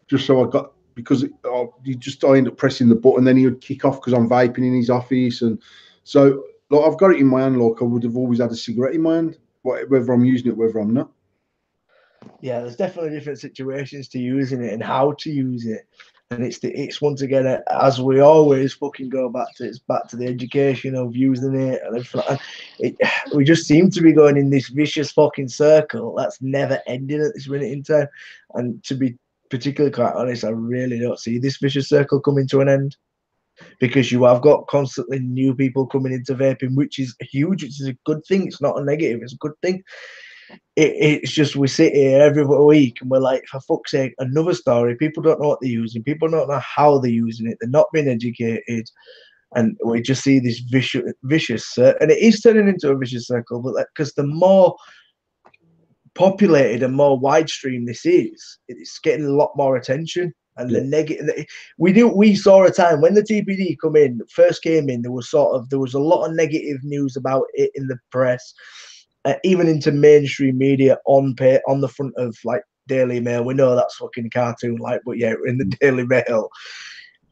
just so I got, because I end up pressing the button, then he would kick off because I'm vaping in his office, and so like I've got it in my hand like I would have always had a cigarette in my hand, whether I'm using it, whether I'm not. Yeah, there's definitely different situations to using it and how to use it. And it's once again, as we always fucking go back to, it's back to the education of using it and everything. We just seem to be going in this vicious fucking circle that's never ending at this minute in time. And to be particularly quite honest, I really don't see this vicious circle coming to an end, because you have got constantly new people coming into vaping, which is huge, which is a good thing. It's not a negative, it's a good thing. It's just we sit here every week and we're like, for fuck's sake, another story. People don't know what they're using. People don't know how they're using it. They're not being educated. And we just see this vicious and it is turning into a vicious circle, but because the more populated and more widestream this is, it's getting a lot more attention. And the negative, we saw a time when the TPD first came in, there was a lot of negative news about it in the press, even into mainstream media on the front of like Daily Mail. We know that's fucking cartoon like, but yeah, in the Daily Mail.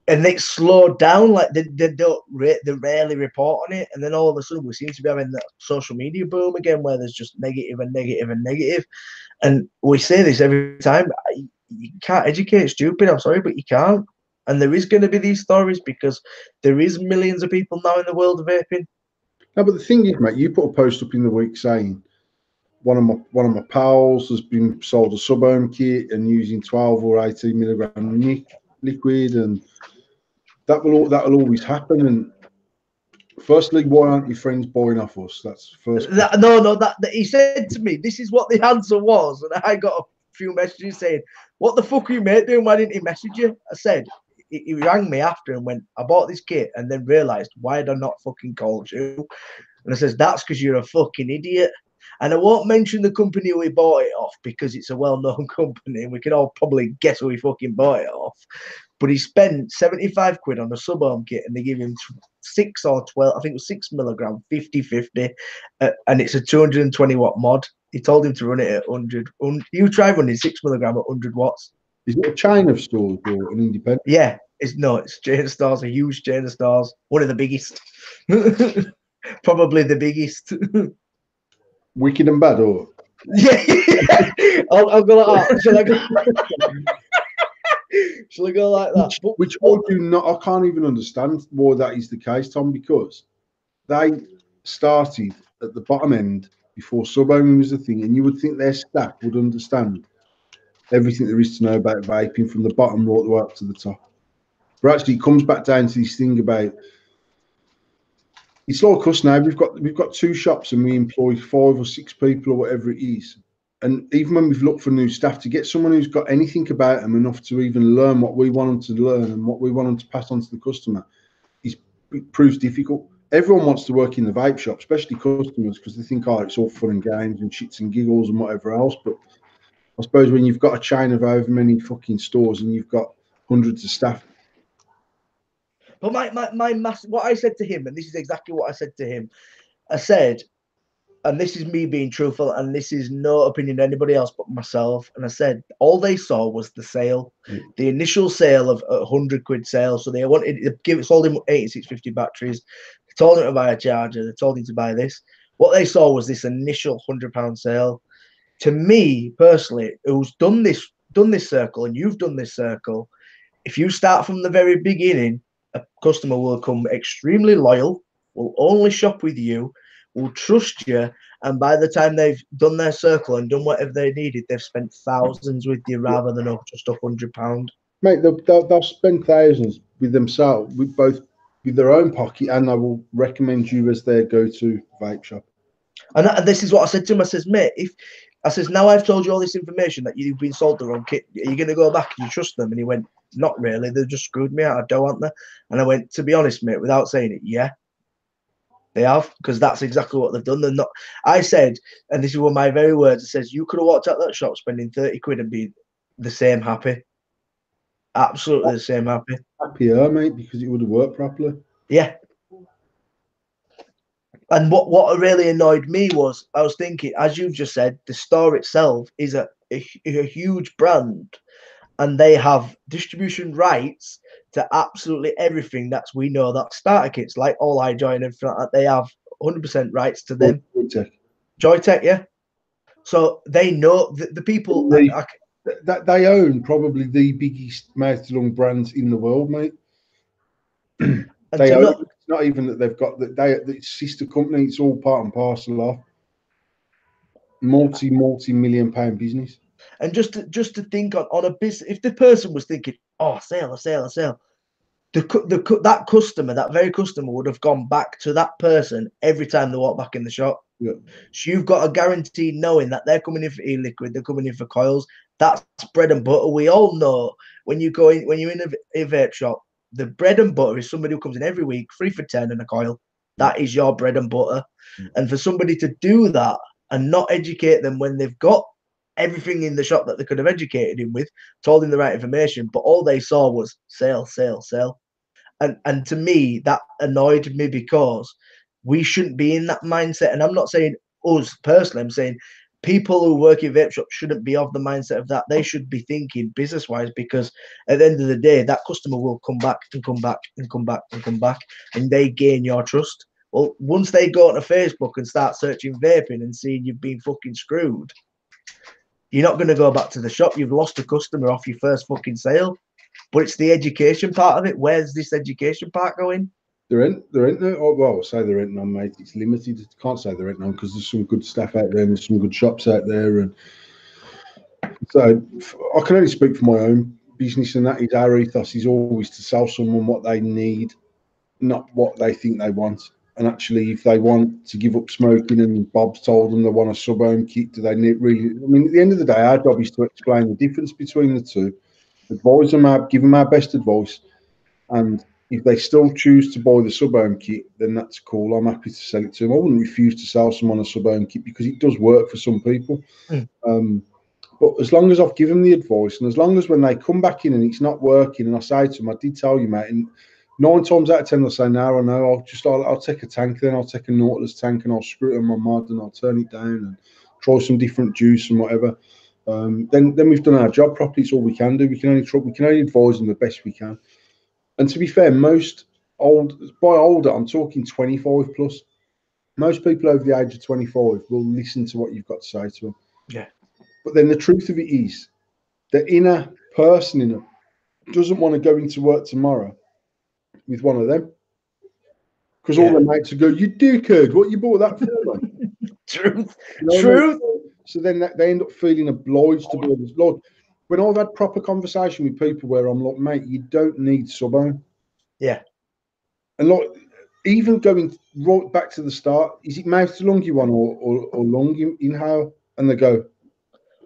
And it slowed down, like they rarely report on it, and then all of a sudden we seem to be having that social media boom again, where there's just negative and negative and negative. And we say this every time: you can't educate stupid. I'm sorry, but you can't. And there is going to be these stories because there is millions of people now in the world of vaping. No, but the thing is, mate, you put a post up in the week saying one of my pals has been sold a sub-ohm kit and using 12 or 18 milligram liquid, and that'll always happen. And firstly, why aren't your friends buying off us? That's first. That he said to me, this is what the answer was, and I got a few messages saying, "What the fuck are you mate doing? Why didn't he message you?" I said, he rang me after and went, "I bought this kit," and then realised, why had I not fucking called you? And I says, "That's because you're a fucking idiot." And I won't mention the company we bought it off because it's a well-known company and we can all probably guess who we fucking bought it off. But he spent 75 quid on a sub-ohm kit and they give him 6 or 12, I think it was 6 milligram, 50-50, and it's a 220 watt mod. He told him to run it at 100. You try running 6 milligram at 100 watts. Is it a chain of stores or an independent? Yeah, it's chain of stores, a huge chain of stores, one of the biggest. Probably the biggest. Wicked and bad, or? Yeah, I'll go like that. Shall I go? Shall I go like that? Which I do not. I can't even understand why that is the case, Tom. Because they started at the bottom end before sub-ohming was a thing, and you would think their staff would understand everything there is to know about vaping from the bottom right the way up to the top. But actually, it comes back down to this thing about. It's like us now. We've got 2 shops and we employ 5 or 6 people or whatever it is. And even when we've looked for new staff, to get someone who's got anything about them enough to even learn what we want them to learn and what we want them to pass on to the customer, it proves difficult. Everyone wants to work in the vape shop, especially customers, because they think, oh, it's all fun and games and shits and giggles and whatever else. But I suppose when you've got a chain of however many fucking stores and you've got hundreds of staff. But what I said to him, and this is exactly what I said to him, I said, and this is me being truthful, and this is no opinion of anybody else but myself. And I said, all they saw was the sale, the initial sale of 100 quid sale. So they wanted to sold him 8650 batteries. They told him to buy a charger. They told him to buy this. What they saw was this initial £100 sale. To me personally, who's done this circle, and you've done this circle, if you start from the very beginning, a customer will come extremely loyal, will only shop with you, will trust you, and by the time they've done their circle and done whatever they needed, they've spent thousands with you rather than just £100. Mate, they'll spend thousands with themselves, with their own pocket, and they will recommend you as their go-to vape shop. And this is what I said to him. I says, mate, now I've told you all this information that you've been sold the wrong kit, are you going to go back and you trust them? And he went, not really. They've just screwed me out of dough, aren't they? And I went, to be honest, mate, without saying it, yeah, they have, because that's exactly what they've done. They're not. I said, and this is one of my very words, it says, you could have walked out that shop spending 30 quid and be the same happy. Absolutely the same happy. Happier, mate, because it would have worked properly. Yeah. And what really annoyed me was, I was thinking, as you've just said, the store itself is a huge brand, and they have distribution rights to absolutely everything we know that starter kits, like All I Joy and everything like that, they have 100% rights to them. Joytech, yeah. So they know the people that they own probably the biggest mouth-to-lung brands in the world, mate. It's not even that they've got the sister company. It's all part and parcel of multi-million pound business. And just to think on a business, if the person was thinking, oh, a sale, that customer, that very customer, would have gone back to that person every time they walk back in the shop. Yeah. So you've got a guarantee knowing that they're coming in for e-liquid, they're coming in for coils. That's bread and butter. We all know when you're in a vape shop, the bread and butter is somebody who comes in every week, 3 for 10 and a coil. That is your bread and butter. And for somebody to do that and not educate them when they've got everything in the shop that they could have educated him with, told him the right information, but all they saw was sale, sale, sale. And to me, that annoyed me because we shouldn't be in that mindset. And I'm not saying us personally, I'm saying people who work in vape shops shouldn't be of the mindset of that. They should be thinking business wise, because at the end of the day, that customer will come back and come back and come back and come back, and they gain your trust. Well, once they go onto Facebook and start searching vaping and seeing you've been fucking screwed, you're not going to go back to the shop. You've lost a customer off your first fucking sale. But it's the education part of it. Where's this education part going? There ain't no. Oh, well, I'll say there ain't none, mate. It's limited. Can't say there ain't none because there's some good stuff out there and there's some good shops out there. And so I can only speak for my own business, and that is our ethos is always to sell someone what they need, not what they think they want. And actually, if they want to give up smoking and Bob's told them they want a sub-home kit, do they really? I mean, at the end of the day, our job is to explain the difference between the two, advise them, give them our best advice, and if they still choose to buy the sub-home kit, then that's cool. I'm happy to sell it to them. I wouldn't refuse to sell someone a sub-home kit because it does work for some people. But as long as I've given the advice, and as long as when they come back in and it's not working, and I say to them, I did tell you, mate, and 9 times out of 10 they'll say, no, I know, I'll take a tank, then I'll take a Nautilus tank and I'll screw it on my mod and I'll turn it down and try some different juice and whatever. Then we've done our job properly. It's all we can do. We can only advise them the best we can. And to be fair, most older, I'm talking 25 plus. Most people over the age of 25 will listen to what you've got to say to them. Yeah. But then the truth of it is, the inner person in them doesn't want to go into work tomorrow with one of them. Because all their mates will go, you dickhead, what you bought that for? Truth. You know Truth. I mean? So then they end up feeling obliged to be this. Look, when I've had proper conversation with people where I'm like, mate, you don't need sub-home. Yeah. And like, even going right back to the start, is it mouth to lung you want or lung inhale? And they go,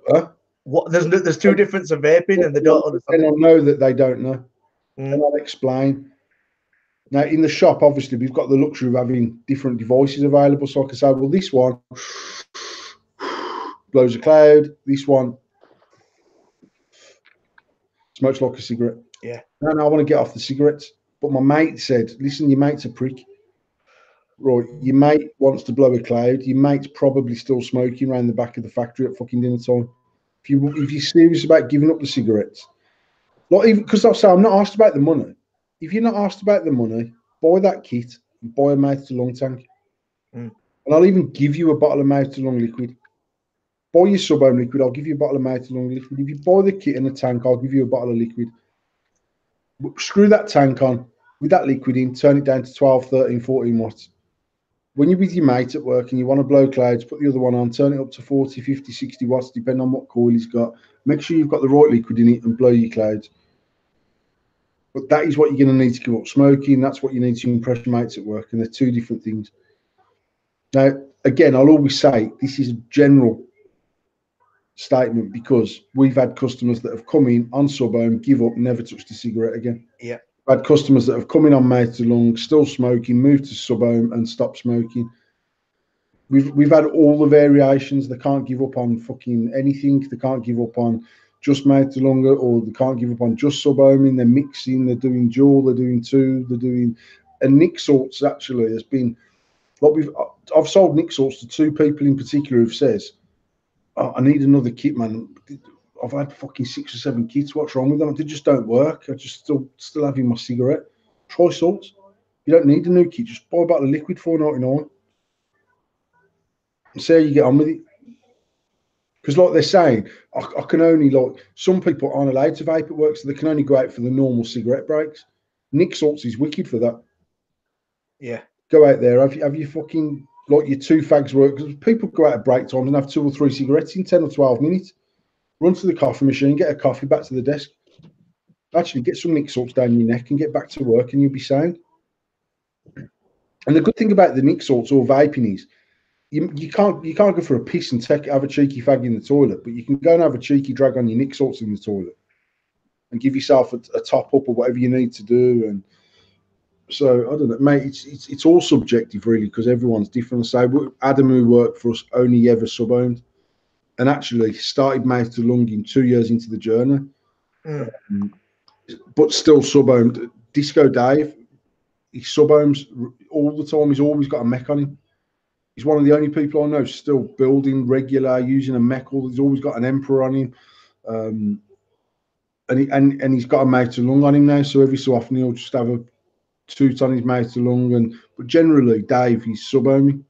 huh? What? There's two difference of vaping, and they don't understand. And I know that they don't know. Mm. And I'll explain. Now, in the shop, obviously, we've got the luxury of having different devices available. So I can say, well, this one blows a cloud. This one smokes like a cigarette. Yeah. No, I want to get off the cigarettes. But my mate said, listen, your mate's a prick. Right, your mate wants to blow a cloud. Your mate's probably still smoking around the back of the factory at fucking dinner time. If you're serious about giving up the cigarettes, not even because I'll say I'm not asked about the money. If you're not asked about the money, buy that kit and buy a mouth to lung tank. And I'll even give you a bottle of mouth to lung liquid. Buy your sub-home liquid, I'll give you a bottle of mouth to lung liquid. If you buy the kit and the tank, I'll give you a bottle of liquid. Screw that tank on with that liquid in, turn it down to 12, 13, 14 watts. When you're with your mate at work and you want to blow clouds, put the other one on, turn it up to 40, 50, 60 watts, depending on what coil he's got. Make sure you've got the right liquid in it and blow your clouds. But that is what you're going to need to give up smoking. That's what you need to impress your mates at work. And they're two different things. Now, again, I'll always say this is a general statement because we've had customers that have come in on sub-home, give up, never touched a cigarette again. Yeah. I've had customers that have come in on mouth to lung, still smoking, moved to sub-home and stopped smoking. We've had all the variations. They can't give up on fucking anything. They can't give up on just mouth to lung, or they can't give up on just sub-homing. They're mixing. They're doing dual. They're doing two. They're doing. And Nick Salts actually has been like I've sold Nick Salts to two people in particular who've says, oh, I need another kit, man. I've had fucking 6 or 7 kits. What's wrong with them? They just don't work. I just still having my cigarette. Try Salts. You don't need a new kit. Just buy a bottle of liquid $4.99. See how you get on with it. Because like they're saying, I can only, like, some people aren't allowed to vape at work, so they can only go out for the normal cigarette breaks. Nick Salts is wicked for that. Yeah. Go out there, have you fucking, like, your 2 fags work. Because people go out at break times and have 2 or 3 cigarettes in 10 or 12 minutes. Run to the coffee machine, get a coffee, back to the desk. Actually, get some Nick Salts down your neck and get back to work and you'll be sound. And the good thing about the Nick Salts or vaping is, you can't go for a piss and have a cheeky fag in the toilet, but you can go and have a cheeky drag on your Nick Salts in the toilet and give yourself a top up or whatever you need to do. And so I don't know, mate. It's all subjective really because everyone's different. So Adam, who worked for us, only ever sub-owned. and actually started mouth to lung in 2 years into the journey, but still sub-owned. Disco Dave, he sub-owns all the time. He's always got a mech on him. He's one of the only people I know still building regular, using a mech. He's always got an Emperor on him. And he's got a mouth to lung on him now. So every so often he'll just have a toot on his mouth to lung. But generally, Dave, he's sub-owning.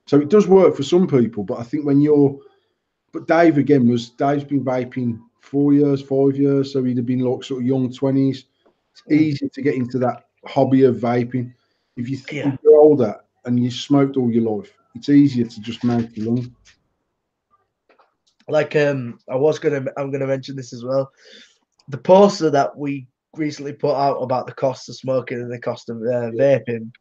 So it does work for some people, but I think but Dave Dave's been vaping 4 years, 5 years, so he'd have been like sort of young 20s. It's easy to get into that hobby of vaping. If you're older and you smoked all your life, it's easier to just mouth to lung. Like I'm gonna mention this as well. The poster that we recently put out about the cost of smoking and the cost of vaping.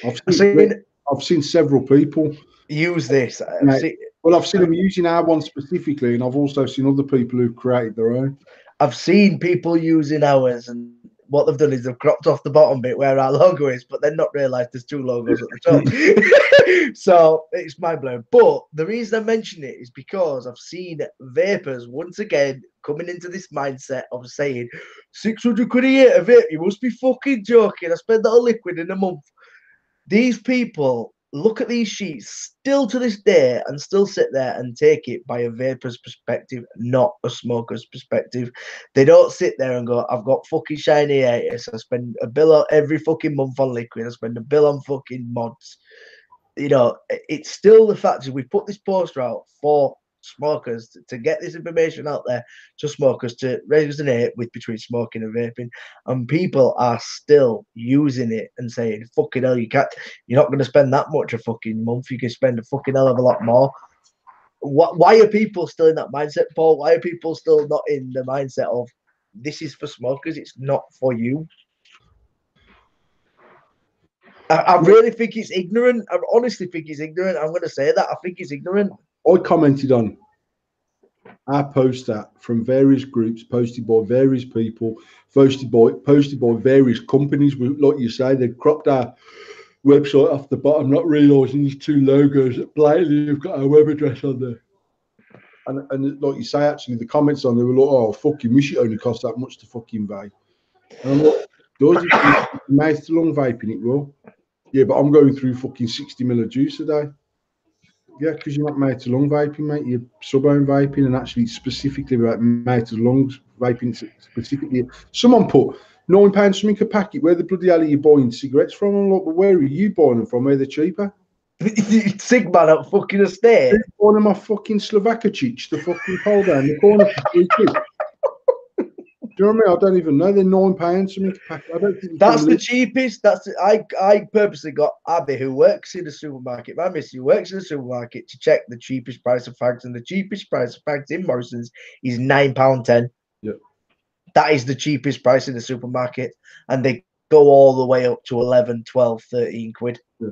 I've seen several people use this. I've seen them using our one specifically, and I've also seen other people who've created their own. I've seen people using ours, and what they've done is they've cropped off the bottom bit where our logo is, but then not realised there's two logos at the top. So it's mind blowing. But the reason I mention it is because I've seen vapors once again coming into this mindset of saying 600 quid a year a vape. You must be fucking joking. I spend that on liquid in a month. These people look at these sheets still to this day and still sit there and take it by a vapor's perspective, not a smoker's perspective. They don't sit there and go, I've got fucking shiny 80s. I spend a bill every fucking month on liquid. I spend a bill on fucking mods. You know, it's still the fact that we put this poster out for smokers to get this information out there to smokers to resonate with between smoking and vaping, and people are still using it and saying fucking hell, you're not going to spend that much a fucking month, you can spend a fucking hell of a lot more. Why are people still in that mindset, Paul? Why are people still not in the mindset of this is for smokers, it's not for you? I really think it's ignorant. I honestly think it's ignorant. I'm going to say that. I think it's ignorant. I commented on our poster from various groups, posted by various people, posted by various companies. Like you say, they cropped our website off the bottom, not realising these two logos that blatantly have got our web address on there. And like you say, actually, the comments on there were like, oh, fucking wish it only cost that much to fucking vape. And I'm like, does it mouth to lung vaping? It will. Yeah, but I'm going through fucking 60 ml of juice a day. Yeah, because you're not mouth to lung vaping, mate. You're sub-ohm vaping, and actually specifically about mouth to lungs vaping specifically. Someone put £9 something a packet. Where the bloody hell are you buying cigarettes from? I'm like, well, where are you buying them from? Where they're cheaper? Sigma at fucking estate. They're buying them off fucking Slovakic, the fucking pole down the corner for £3. Do you know what I mean? I don't even know. They're £9 something a packet. I don't think that's the cheapest. I purposely got Abby, who works in the supermarket, my miss, who works in the supermarket, to check the cheapest price of fags, and the cheapest price of fags in Morrison's is £9.10. Yeah. That is the cheapest price in the supermarket, and they go all the way up to 11, 12, 13 quid. Yeah.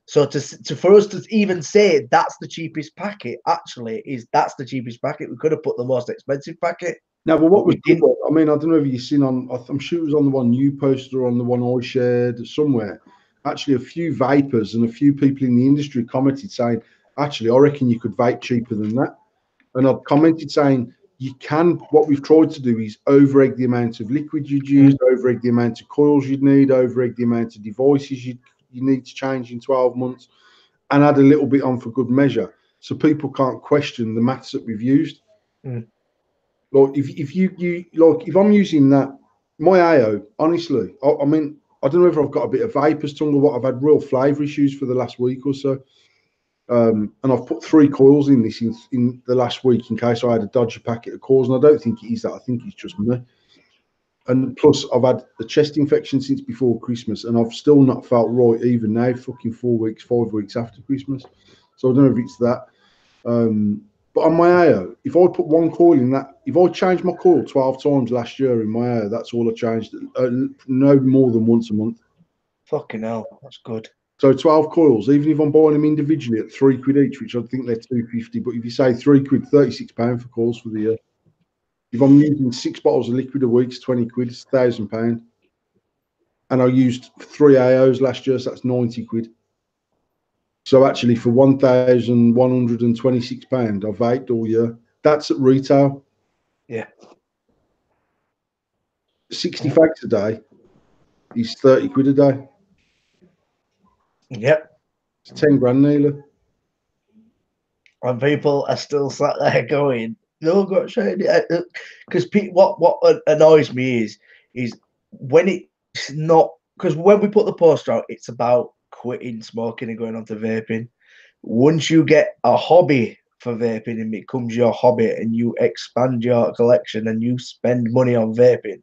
So for us to even say that's the cheapest packet, actually that's the cheapest packet. We could have put the most expensive packet. No, but what we did, I mean, I don't know if you've seen I'm sure it was on the one you posted or on the one I shared somewhere. Actually, a few vapors and a few people in the industry commented saying, actually, I reckon you could vape cheaper than that. And I've commented saying, what we've tried to do is over-egg the amount of liquid you'd use, over-egg the amount of coils you'd need, over-egg the amount of devices you need to change in 12 months, and add a little bit on for good measure. So people can't question the maths that we've used. Like if I'm using that, my AO, honestly, I mean, I don't know if I've got a bit of vapor's tongue or what. I've had real flavour issues for the last week or so. And I've put 3 coils in this in the last week in case I had a dodgy packet of coils, and I don't think it is that. I think it's just me. And plus, I've had a chest infection since before Christmas, and I've still not felt right even now, fucking 4 weeks, 5 weeks after Christmas. So I don't know if it's that. But on my AO, if I put 1 coil in that, if I changed my coil 12 times last year in my AO, that's all I changed. No more than once a month. Fucking hell, that's good. So 12 coils, even if I'm buying them individually at 3 quid each, which I think they're £2.50, but if you say 3 quid, £36 for coils for the year. If I'm using 6 bottles of liquid a week, it's 20 quid, it's £1,000. And I used 3 AOs last year, so that's 90 quid. So actually, for £1,126, I vaped all year. That's at retail. Yeah. 60 fags a day is 30 quid a day. Yep. It's 10 grand nearly. And people are still sat there going, "No, got shady." Because what annoys me is when it's not, because when we put the poster out, it's about quitting smoking and going on to vaping. Once you get a hobby for vaping and it becomes your hobby and you expand your collection and you spend money on vaping,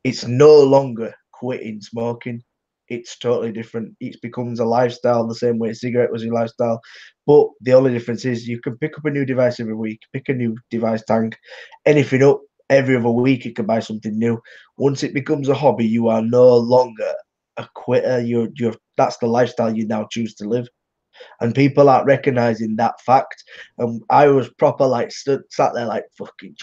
it's no longer quitting smoking. It's totally different. It becomes a lifestyle the same way a cigarette was your lifestyle. But the only difference is you can pick up a new device every week, pick a new device tank, anything up every other week. You can buy something new. Once it becomes a hobby, you are no longer a quitter. You're that's the lifestyle you now choose to live, and people aren't recognizing that fact. And I was proper like sat there like fucking.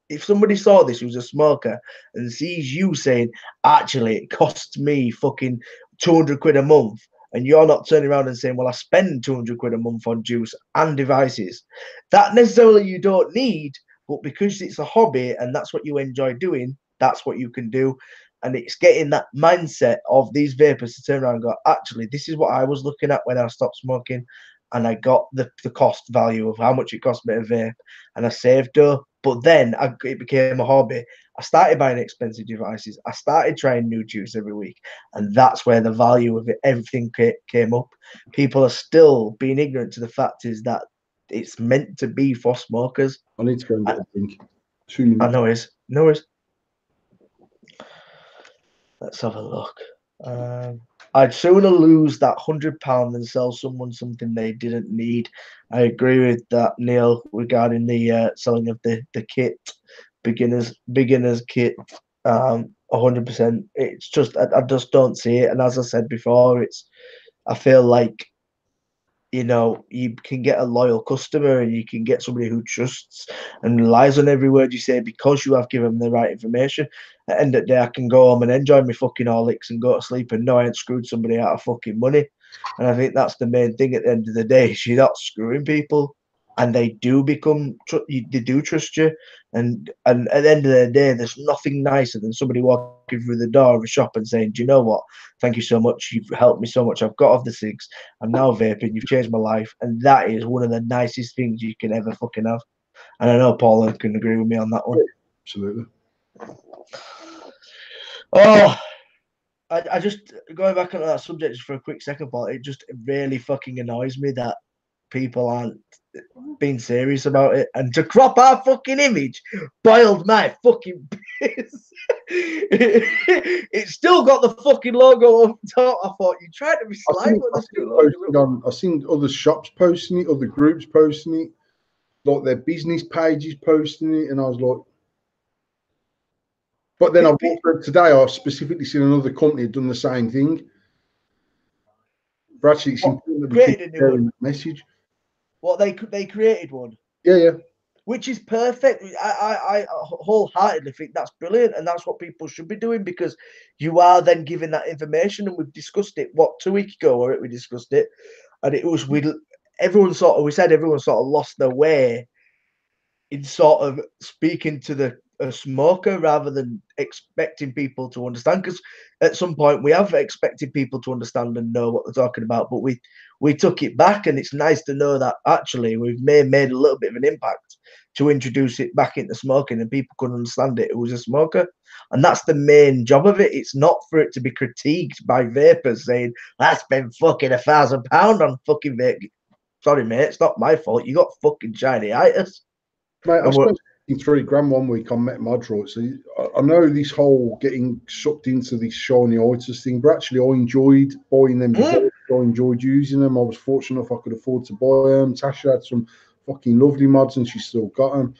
If somebody saw this who's a smoker and sees you saying, actually, it costs me fucking 200 quid a month, and you're not turning around and saying, well, I spend 200 quid a month on juice and devices, that necessarily you don't need, but because it's a hobby and that's what you enjoy doing, that's what you can do. And it's getting that mindset of these vapors to turn around and go, actually, this is what I was looking at when I stopped smoking. And I got the cost value of how much it cost me to vape. And I saved up. But then it became a hobby. I started buying expensive devices. I started trying new juice every week. And that's where the value of it, everything came up. People are still being ignorant to the fact is that it's meant to be for smokers. I need to go and get a drink. 2 minutes. I know it is. No worries. Let's have a look. I'd sooner lose that £100 than sell someone something they didn't need. I agree with that, Neil, regarding the selling of the kit, beginners kit. 100%. It's just I just don't see it. And as I said before, I feel like you can get a loyal customer and you can get somebody who trusts and relies on every word you say because you have given them the right information. At the end of the day, I can go home and enjoy my fucking Horlicks and go to sleep and know I ain't screwed somebody out of fucking money. And I think that's the main thing at the end of the day. You're not screwing people, and they do they do trust you. And at the end of the day, there's nothing nicer than somebody walking through the door of a shop and saying, "Do you know what? Thank you so much. You've helped me so much. I've got off the cigs. I'm now vaping. You've changed my life." And that is one of the nicest things you can ever fucking have. And I know Paula can agree with me on that one. Absolutely. Oh, I just going back on that subject just for a quick second, Paul. It just really fucking annoys me that people aren't being serious about it, and to crop our fucking image boiled my fucking piss. It's still got the fucking logo up top. I thought you tried to be sly with the new logo. I've seen other shops posting it, other groups posting it, like their business pages posting it, and I was like, but then today I've specifically seen another company had done the same thing. But actually, it's important that we keep sharing that message. What they created one. Yeah. Which is perfect. I wholeheartedly think that's brilliant, and that's what people should be doing, because you are then giving that information. And we've discussed it 2 weeks ago, we discussed it, and it was everyone sort of lost their way in sort of speaking to a smoker rather than expecting people to understand. Because at some point we have expected people to understand and know what they're talking about, but we took it back, and it's nice to know that actually we've made a little bit of an impact to introduce it back into smoking, and people could understand it who was a smoker. And that's the main job of it. It's not for it to be critiqued by vapors saying, I spent fucking £1,000 on fucking vape. Sorry, mate, it's not my fault. You got fucking shiny itis. Mate, I spent £3 1 week on Metmodro. So I know this whole getting sucked into this shiny itis thing, but actually I enjoyed buying them. I enjoyed using them. I was fortunate enough I could afford to buy them. Tasha had some fucking lovely mods and she still got them.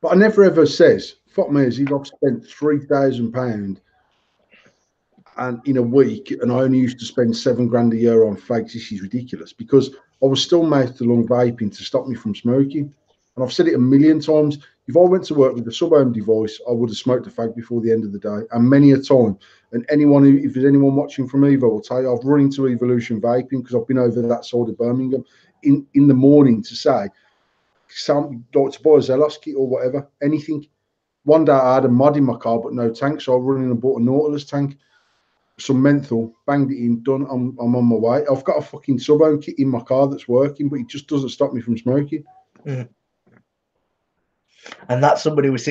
But I never ever says, fuck me, as if I've spent £3,000 and in a week, and I only used to spend £7 a year on fakes. This is ridiculous, because I was still mouthed along vaping to stop me from smoking. And I've said it a million times. If I went to work with a sub-ohm device, I would have smoked a fag before the end of the day, and many a time. And if there's anyone watching from Evo, will tell you I've run into Evolution Vaping because I've been over that side of Birmingham in the morning to say, like to buy a Zelos kit or whatever, anything. One day I had a mod in my car but no tank, so I run in and bought a Nautilus tank, some menthol, banged it in, done. I'm on my way. I've got a fucking sub-ohm kit in my car that's working, but it just doesn't stop me from smoking. Mm. And that's somebody with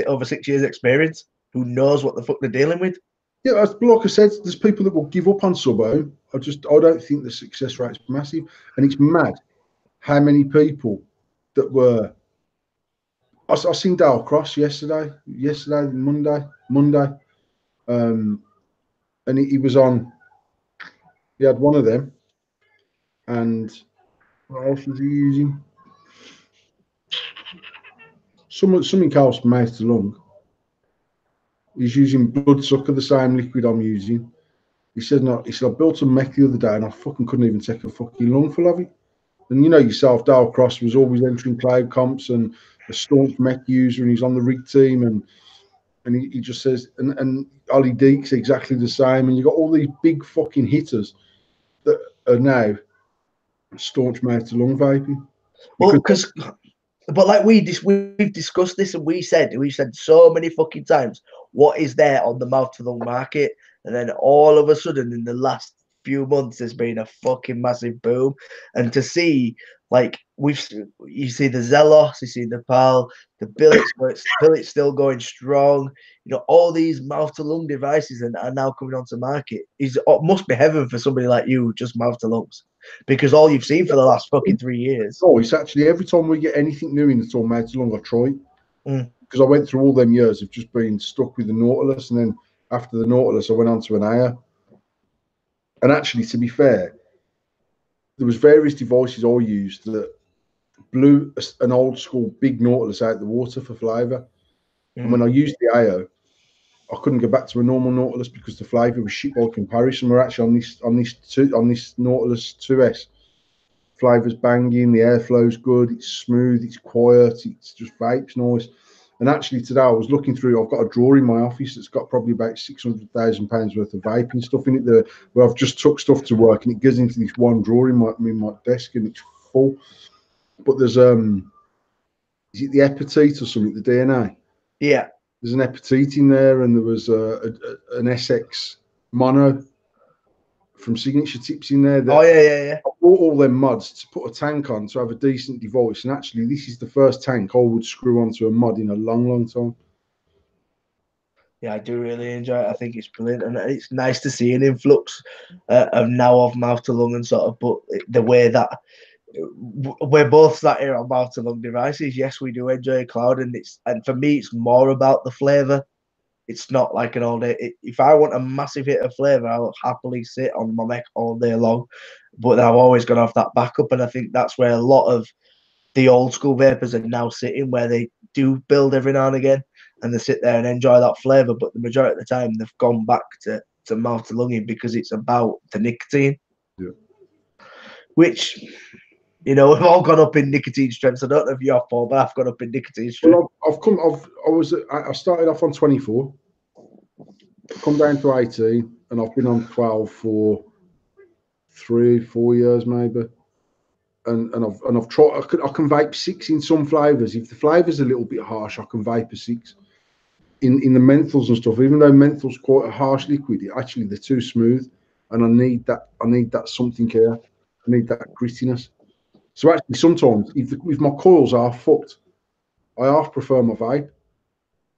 over 6 years experience who knows what the fuck they're dealing with. Yeah, like I said, there's people that will give up on sub-ohm. I don't think the success rate's massive, and it's mad how many people that were. I seen Dale Cross Monday, and he was on. He had one of them, and what else was he using? Something else, mouth to lung. He's using bloodsucker, the same liquid I'm using. He said, "No." He said, "I built a mech the other day, and I fucking couldn't even take a fucking lungful of it." And you know yourself, Dale Cross was always entering cloud comps and a staunch mech user, and he's on the rig team, and he just says, and Ollie Deek's exactly the same, and you got all these big fucking hitters that are now staunch mouth to lung vaping. Well, but like we've discussed this, and we've said so many fucking times, what is there on the mouth to lung market? And then all of a sudden, in the last few months, there's been a fucking massive boom. And to see, like, you see the Zelos, you see the PAL, the Billet's still going strong. You know, all these mouth to lung devices are now coming onto market. It must be heaven for somebody like you, just mouth to lungs, because all you've seen for the last fucking 3 years. Oh, it's actually every time we get anything new in that's all mouth to lung, I try it. Because I went through all them years of just being stuck with the Nautilus, and then after the Nautilus, I went on to an AIR. And actually, to be fair, there was various devices I used that blew an old school big Nautilus out the water for flavour. And when I used the AO, I couldn't go back to a normal Nautilus because the flavour was shit by comparison. We're actually on this Nautilus 2S. Flavour's banging, the airflow's good, it's smooth, it's quiet, it's just vapes nice. And actually today I was looking through, I've got a drawer in my office that's got probably about £600,000 worth of vaping stuff in it there, where I've just took stuff to work and it goes into this one drawer in my desk and it's full. But there's is it the Epitete or something, the DNA? Yeah. There's an Epitete in there, and there was an SX Mono from Signature Tips in there. Yeah. I bought all them mods to put a tank on to have a decent device, and actually this is the first tank I would screw onto a mod in a long time. Yeah, I do really enjoy it. I think it's brilliant, and it's nice to see an influx of mouth to lung and sort of, but the way that we're both sat here on mouth to lung devices. Yes, we do enjoy cloud, and for me, it's more about the flavour. It's not like an all day. If I want a massive hit of flavour, I'll happily sit on my mech all day long. But I've always got to have that backup, and I think that's where a lot of the old school vapors are now sitting, where they do build every now and again, and they sit there and enjoy that flavour. But the majority of the time, they've gone back to mouth to lunging because it's about the nicotine, which. You know, we've all gone up in nicotine strengths. I don't know if you have, Paul, but I've gone up in nicotine strength. Well, I started off on 24, come down to 18, and I've been on 12 for 3-4 years maybe. And I've tried. I can vape 6 in some flavors. If the flavor's a little bit harsh, I can vape a 6. In the menthols and stuff, even though menthol's quite a harsh liquid, actually they're too smooth, and I need that something here. I need that grittiness. So actually, sometimes if my coils are fucked, I half prefer my vape.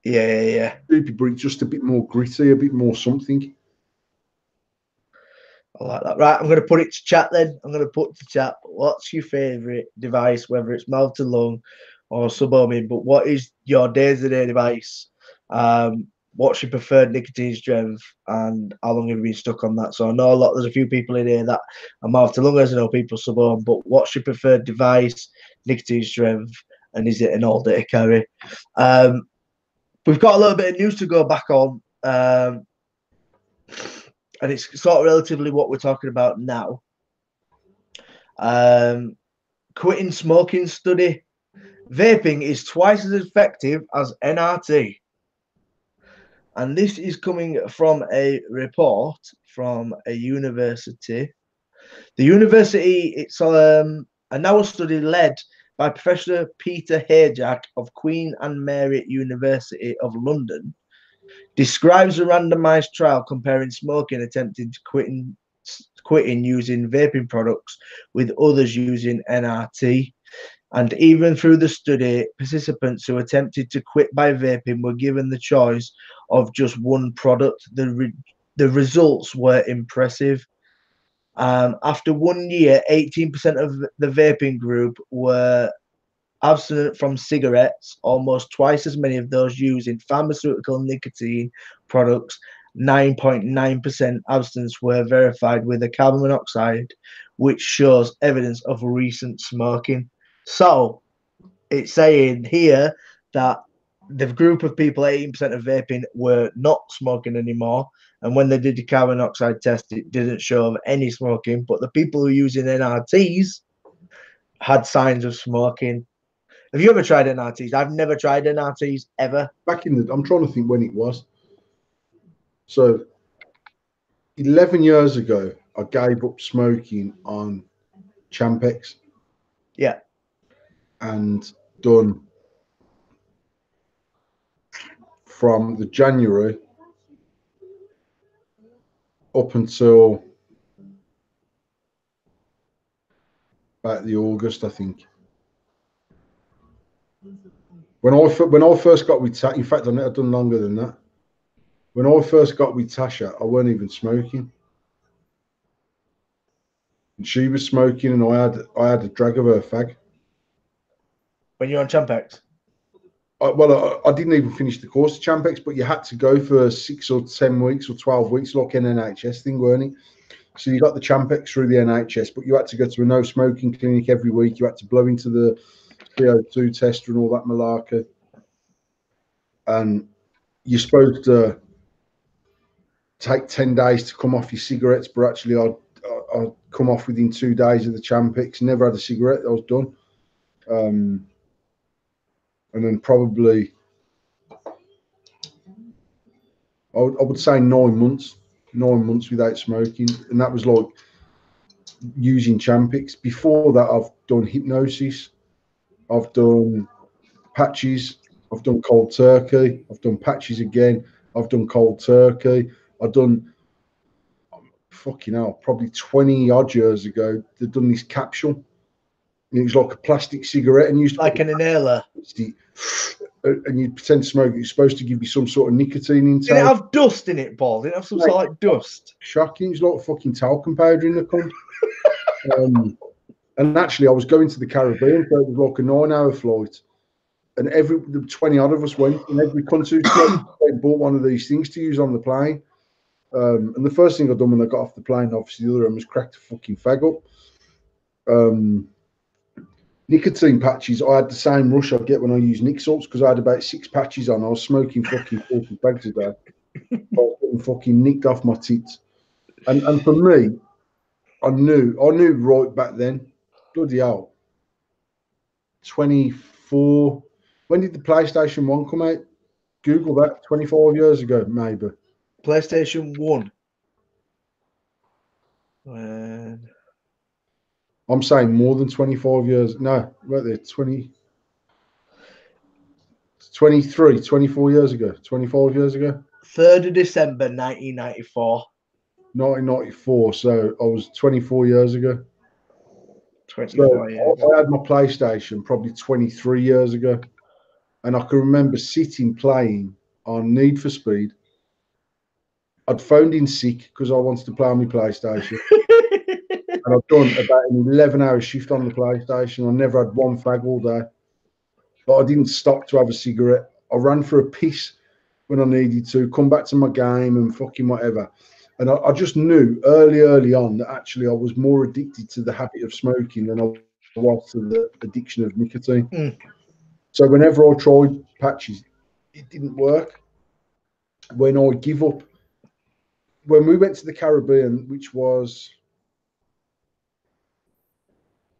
Yeah. Stupid, but it's just a bit more gritty, a bit more something. I like that. Right, I'm going to put it to chat then. I'm going to put to chat, what's your favourite device, whether it's mouth to lung or sub-ohming, but what is your day-to-day device? What's your preferred nicotine strength, and how long have you been stuck on that? So I know there's a few people in here that are mouth to lungers, I know people sub-ohm, but what's your preferred device, nicotine strength, and is it an all-day carry? We've got a little bit of news to go back on, and it's sort of relatively what we're talking about now. Quitting smoking study Vaping is twice as effective as NRT. And this is coming from a report from a university. The university, it's a now study led by Professor Peter Hayjack of Queen and Mary University of London, describes a randomized trial comparing smoking attempting to quitting using vaping products with others using NRT. And even through the study, participants who attempted to quit by vaping were given the choice of just one product. The results were impressive. After 1 year, 18% of the vaping group were abstinent from cigarettes, almost twice as many of those using pharmaceutical nicotine products. 9.9% abstinence were verified with a carbon monoxide, which shows evidence of recent smoking. So it's saying here that the group of people, 18% of vaping, were not smoking anymore. And when they did the carbon monoxide test, it didn't show any smoking. But the people who were using NRTs had signs of smoking. Have you ever tried NRTs? I've never tried NRTs ever. Back in the, I'm trying to think when it was. So 11 years ago, I gave up smoking on Champex. Yeah. And done from the January up until about the August, I think. When I first got with Tasha, in fact, I've done longer than that. When I first got with Tasha, I weren't even smoking, and she was smoking, and I had a drag of her fag. When you're on Champex? I didn't even finish the course of Champex, but you had to go for 6 or 10 weeks or 12 weeks, like an NHS thing, weren't it? So you got the Champex through the NHS, but you had to go to a no smoking clinic every week. You had to blow into the CO2 tester and all that malarkey. And you're supposed to take 10 days to come off your cigarettes, but actually I'd come off within 2 days of the Champex. Never had a cigarette. I was done. And then probably, I would say 9 months. 9 months without smoking, and that was like using Champix. Before that, I've done hypnosis, I've done patches, I've done cold turkey, I've done patches again, I've done cold turkey, I've done fucking hell, probably 20 odd years ago, they'd done this capsule, and it was like a plastic cigarette, and you used to like an inhaler. And you'd pretend to smoke. It's supposed to give you some sort of nicotine intake. Did it have dust in it, Paul? Did it have some sort of like dust? Shocking. It's like fucking talcum powder in the cunt. And actually, I was going to the Caribbean, so it was like a 9-hour flight. And every 20 odd of us went, and every country bought one of these things to use on the plane. And the first thing I done when I got off the plane, obviously, the other one was cracked a fucking fag up. Nicotine patches, I had the same rush I get when I use Nick salts, because I had about 6 patches on. I was smoking fucking 40 bags a day. I was getting fucking nicked off my tits. And for me, I knew right back then, bloody hell, 24. When did the PlayStation 1 come out? Google that. 25 years ago, maybe. PlayStation 1. When... I'm saying more than 25 years. No, right there, 20, 23, 24 years ago, 25 years ago. 3rd of December, 1994. 1994, so I was 24 years ago. 24 years. I had my PlayStation probably 23 years ago. And I can remember sitting playing on Need for Speed. I'd phoned in sick because I wanted to play on my PlayStation. And I've done about an 11-hour shift on the PlayStation. I never had one fag all day. But I didn't stop to have a cigarette. I ran for a piss when I needed to, come back to my game and fucking whatever. And I just knew early on that actually I was more addicted to the habit of smoking than I was to the addiction of nicotine. So whenever I tried patches, it didn't work. When I give up, when we went to the Caribbean, which was,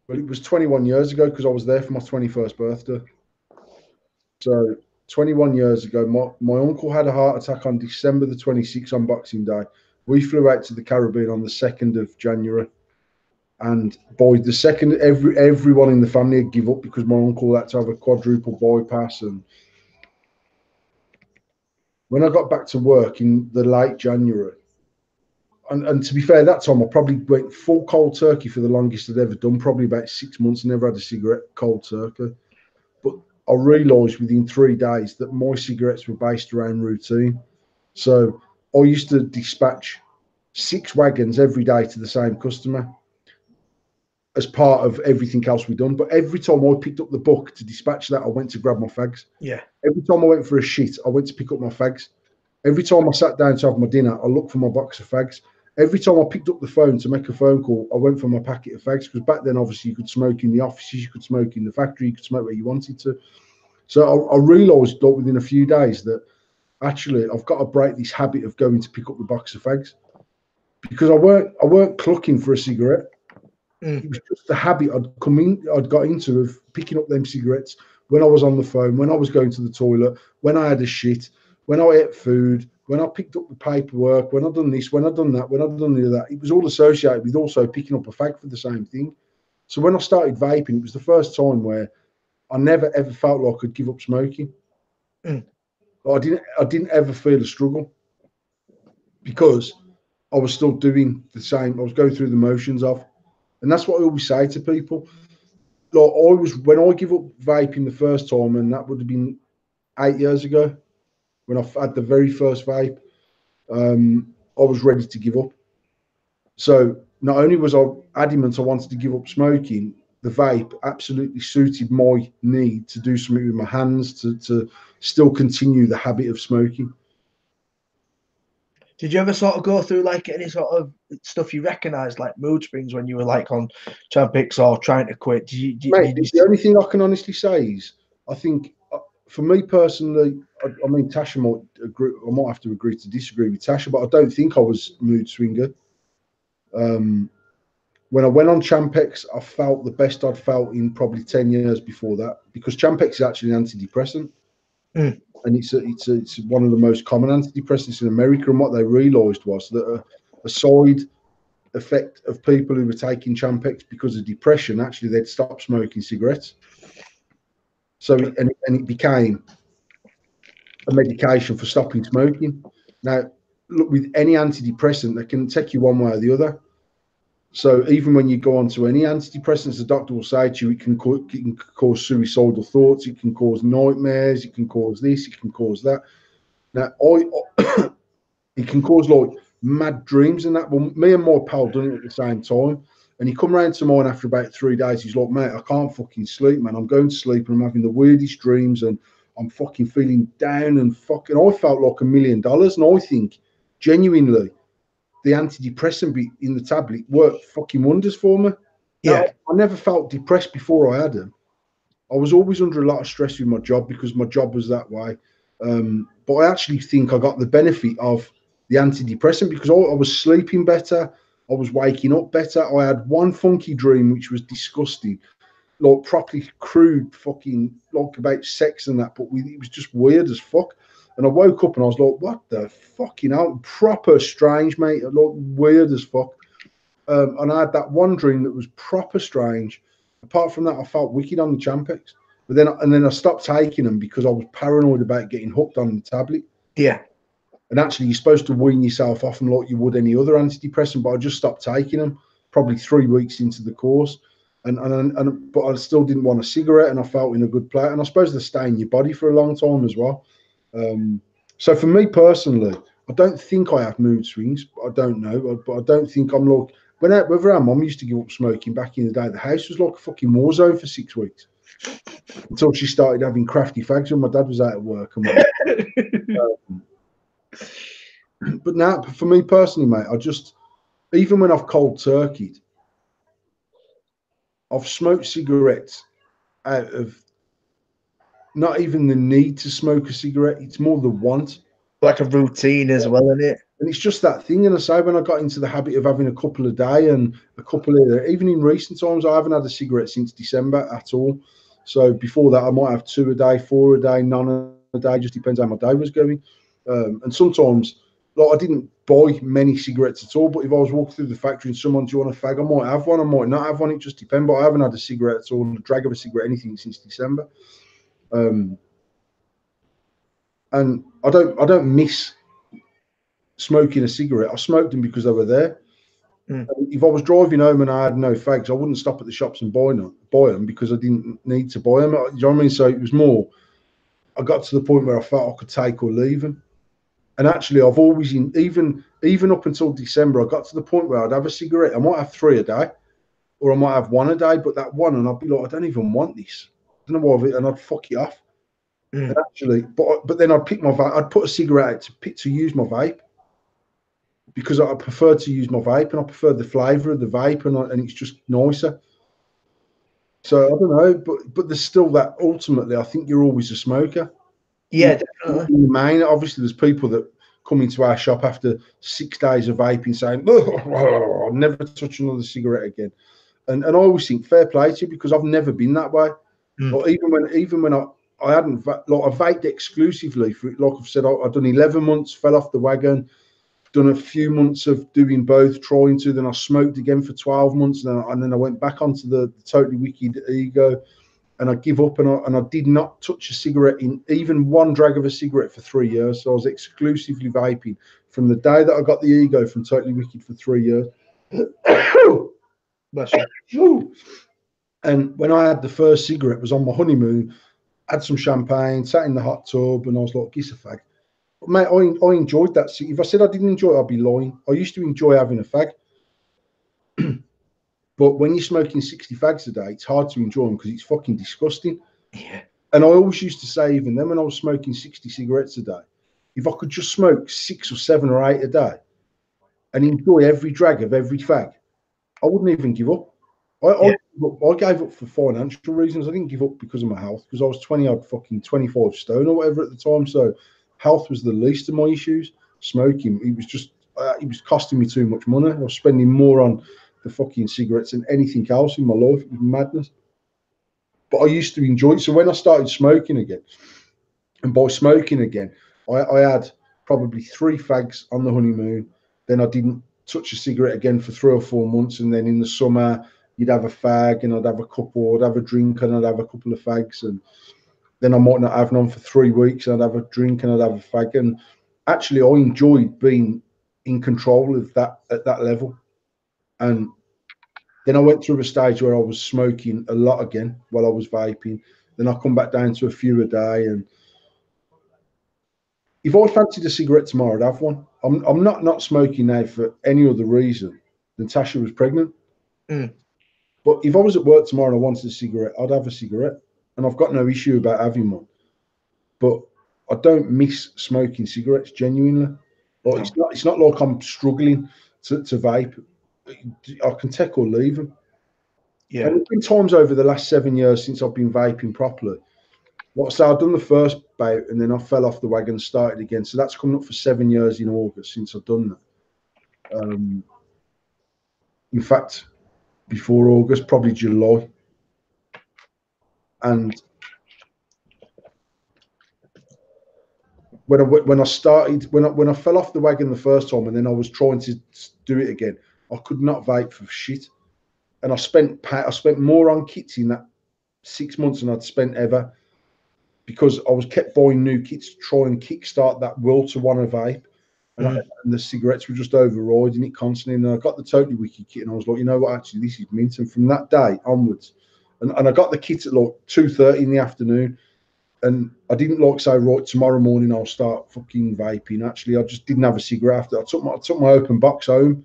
well, it was 21 years ago because I was there for my 21st birthday. So 21 years ago, my uncle had a heart attack on December the 26th on Boxing Day. We flew out to the Caribbean on the 2nd of January. And by the second, everyone in the family had give up because my uncle had to have a quadruple bypass. And when I got back to work in the late January, and to be fair, that time I probably went full cold turkey for the longest I'd ever done, probably about 6 months, never had a cigarette cold turkey. But I realised within 3 days that my cigarettes were based around routine. So I used to dispatch 6 wagons every day to the same customer as part of everything else we'd done. But every time I picked up the book to dispatch that, I went to grab my fags. Yeah. Every time I went for a shit, I went to pick up my fags. Every time I sat down to have my dinner, I looked for my box of fags. Every time I picked up the phone to make a phone call, I went for my packet of fags, because back then, obviously, you could smoke in the offices, you could smoke in the factory, you could smoke where you wanted to. So I realised within a few days that actually I've got to break this habit of going to pick up the box of fags, because I weren't clucking for a cigarette. It was just a habit I'd got into of picking up them cigarettes when I was on the phone, when I was going to the toilet, when I had a shit, when I ate food, when I picked up the paperwork, when I'd done this, when I'd done that, when I'd done the other. It was all associated with also picking up a fag for the same thing. So when I started vaping, it was the first time where I never ever felt like I could give up smoking. I didn't ever feel a struggle, because I was still doing the same. I was going through the motions of, and that's what I always say to people. Like, when I give up vaping the first time, and that would have been 8 years ago, when I had the very first vape, I was ready to give up. So not only was I adamant I wanted to give up smoking, the vape absolutely suited my need to do something with my hands, to still continue the habit of smoking. Did you ever sort of go through like any sort of stuff you recognised, like mood swings, when you were like on Champix or trying to quit? Mate, the only thing I can honestly say is, I think, for me personally, I mean, Tasha might agree. I might have to agree to disagree with Tasha, but I don't think I was mood swinger. When I went on Champex, I felt the best I'd felt in probably 10 years before that, because Champex is actually an antidepressant. And it's one of the most common antidepressants in America. And what they realised was that a side effect of people who were taking Champex because of depression, actually they'd stop smoking cigarettes. So it became a medication for stopping smoking. Now, look, with any antidepressant, they can take you one way or the other. So even when you go on to any antidepressants, the doctor will say to you, it can cause suicidal thoughts, it can cause nightmares, it can cause this, it can cause that. Now, it can cause like mad dreams and that. Well, me and my pal done it at the same time. And he come round to mine after about 3 days. He's like, mate, I can't fucking sleep, man. I'm going to sleep and I'm having the weirdest dreams and I'm fucking feeling down and fucking. I felt like $1 million. And I think, genuinely, the antidepressant bit in the tablet worked fucking wonders for me. Yeah. Now, I never felt depressed before I had them. I was always under a lot of stress with my job because my job was that way. But I actually think I got the benefit of the antidepressant, because I was sleeping better. I was waking up better. I had one funky dream, which was disgusting, like properly crude, fucking like about sex and that, but it was just weird as fuck. And I woke up and I was like, what the fucking hell? Proper strange, mate. Like weird as fuck. And I had that one dream that was proper strange. Apart from that, I felt wicked on the Champex. But then I stopped taking them because I was paranoid about getting hooked on the tablet. Yeah. And actually, you're supposed to wean yourself off them like you would any other antidepressant. But I just stopped taking them probably 3 weeks into the course. But I still didn't want a cigarette, and I felt in a good place. And I suppose they stay in your body for a long time as well. So for me personally, I don't think I have mood swings. I don't know, but I don't think I'm like, whenever our mum used to give up smoking back in the day, the house was like a fucking war zone for 6 weeks until she started having crafty fags when my dad was out at work. And but now, for me personally, mate, even when I've cold turkeyed, I've smoked cigarettes out of not even the need to smoke a cigarette. It's more the want. Like a routine as well, isn't it? And it's just that thing. And I say, when I got into the habit of having a couple a day and a couple of, even in recent times, I haven't had a cigarette since December at all. So before that, I might have 2 a day, 4 a day, none a day. Just depends how my day was going. And sometimes, like, I didn't buy many cigarettes at all. But if I was walking through the factory and someone, do you want a fag? I might have one. I might not have one. It just depends. But I haven't had a cigarette at all, a drag of a cigarette, anything since December. And I don't miss smoking a cigarette. I smoked them because they were there. If I was driving home and I had no fags, I wouldn't stop at the shops and buy them because I didn't need to buy them. Do you know what I mean? So it was more, I got to the point where I felt I could take or leave them. And actually, I've always, even up until December, I got to the point where I'd have a cigarette. I might have 3 a day, or I might have 1 a day, but that one, and I'd be like, I don't even want this. I don't know why, and I'd fuck it off. And actually, but then I'd pick my vape. I'd put a cigarette out to use my vape because I prefer to use my vape, and I prefer the flavour of the vape, and it's just nicer. So I don't know, but there's still that. Ultimately, I think you're always a smoker. Yeah, definitely. In the main, obviously, there's people that come into our shop after 6 days of vaping saying, oh, I'll never touch another cigarette again. And I always think fair play to you because I've never been that way. Or even when I hadn't, like, I vaped exclusively for, like I've said, I've done 11 months, fell off the wagon, done a few months of doing both, trying to, then I smoked again for 12 months, and then I went back onto the Totally Wicked ego, and I give up, and I did not touch a cigarette in even one drag of a cigarette for 3 years. So I was exclusively vaping from the day that I got the ego from Totally Wicked for 3 years. Bless you. And when I had the first cigarette, was on my honeymoon, had some champagne, sat in the hot tub, and I was like, "Giss a fag." But mate, I enjoyed that. If I said I didn't enjoy it, I'd be lying. I used to enjoy having a fag. But when you're smoking 60 fags a day, it's hard to enjoy them because it's fucking disgusting. Yeah. And I always used to say, even then when I was smoking 60 cigarettes a day, if I could just smoke 6 or 7 or 8 a day and enjoy every drag of every fag, I wouldn't even give up. I gave up for financial reasons. I didn't give up because of my health, because I was 25 stone or whatever at the time. So health was the least of my issues. Smoking, it was just, it was costing me too much money. I was spending more on the fucking cigarettes than anything else in my life. It was madness. But I used to enjoy it. So when I started smoking again, and by smoking again, I had probably 3 fags on the honeymoon. Then I didn't touch a cigarette again for 3 or 4 months. And then in the summer, you'd have a fag, and I'd have a couple, I'd have a drink, and I'd have a couple of fags. And then I might not have none for 3 weeks, and I'd have a drink, and I'd have a fag. And actually, I enjoyed being in control of that at that level. And then I went through a stage where I was smoking a lot again while I was vaping. Then I come back down to a few a day. And if I fancied a cigarette tomorrow, I'd have one. I'm not smoking now for any other reason than Tasha was pregnant. But if I was at work tomorrow and I wanted a cigarette, I'd have a cigarette. And I've got no issue about having one. But I don't miss smoking cigarettes genuinely. Or it's not like I'm struggling to vape. I can take or leave them. Yeah. And there's been times over the last 7 years since I've been vaping properly. Like I say, I've done the first bout and then I fell off the wagon and started again. So that's coming up for 7 years in August since I've done that. In fact, before August, probably July. And when I fell off the wagon the first time and then I was trying to do it again, I could not vape for shit. And I spent more on kits in that 6 months than I'd spent ever, because I was kept buying new kits to try and kickstart that will to want to vape. And the cigarettes were just overriding it constantly. And I got the Totally Wicked kit and I was like, you know what, actually, this is mint. And from that day onwards, and I got the kit at like 2:30 in the afternoon. And I didn't like say, right, tomorrow morning I'll start fucking vaping. Actually, I just didn't have a cigarette after. I took my open box home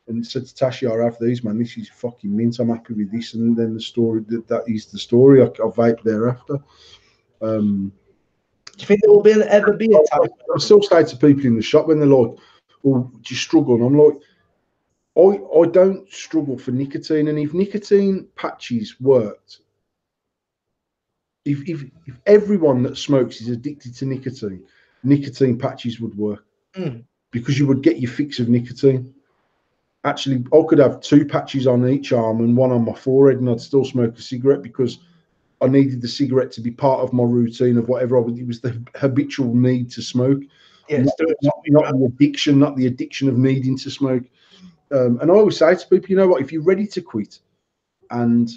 and said to Tashi, I have these, man. This is fucking mint. I'm happy with this. And then the story, that is the story. I vape thereafter. Do you think there will ever be a time? I still say to people in the shop when they're like, "Oh, do you struggle?" And I'm like, I don't struggle for nicotine. And if nicotine patches worked, if everyone that smokes is addicted to nicotine patches would work, because you would get your fix of nicotine. Actually, I could have 2 patches on each arm and one on my forehead, and I'd still smoke a cigarette because I needed the cigarette to be part of my routine of whatever I was. It was the habitual need to smoke, Yeah, it's doing something not right. the addiction of needing to smoke. And I always say to people, you know what, if you're ready to quit and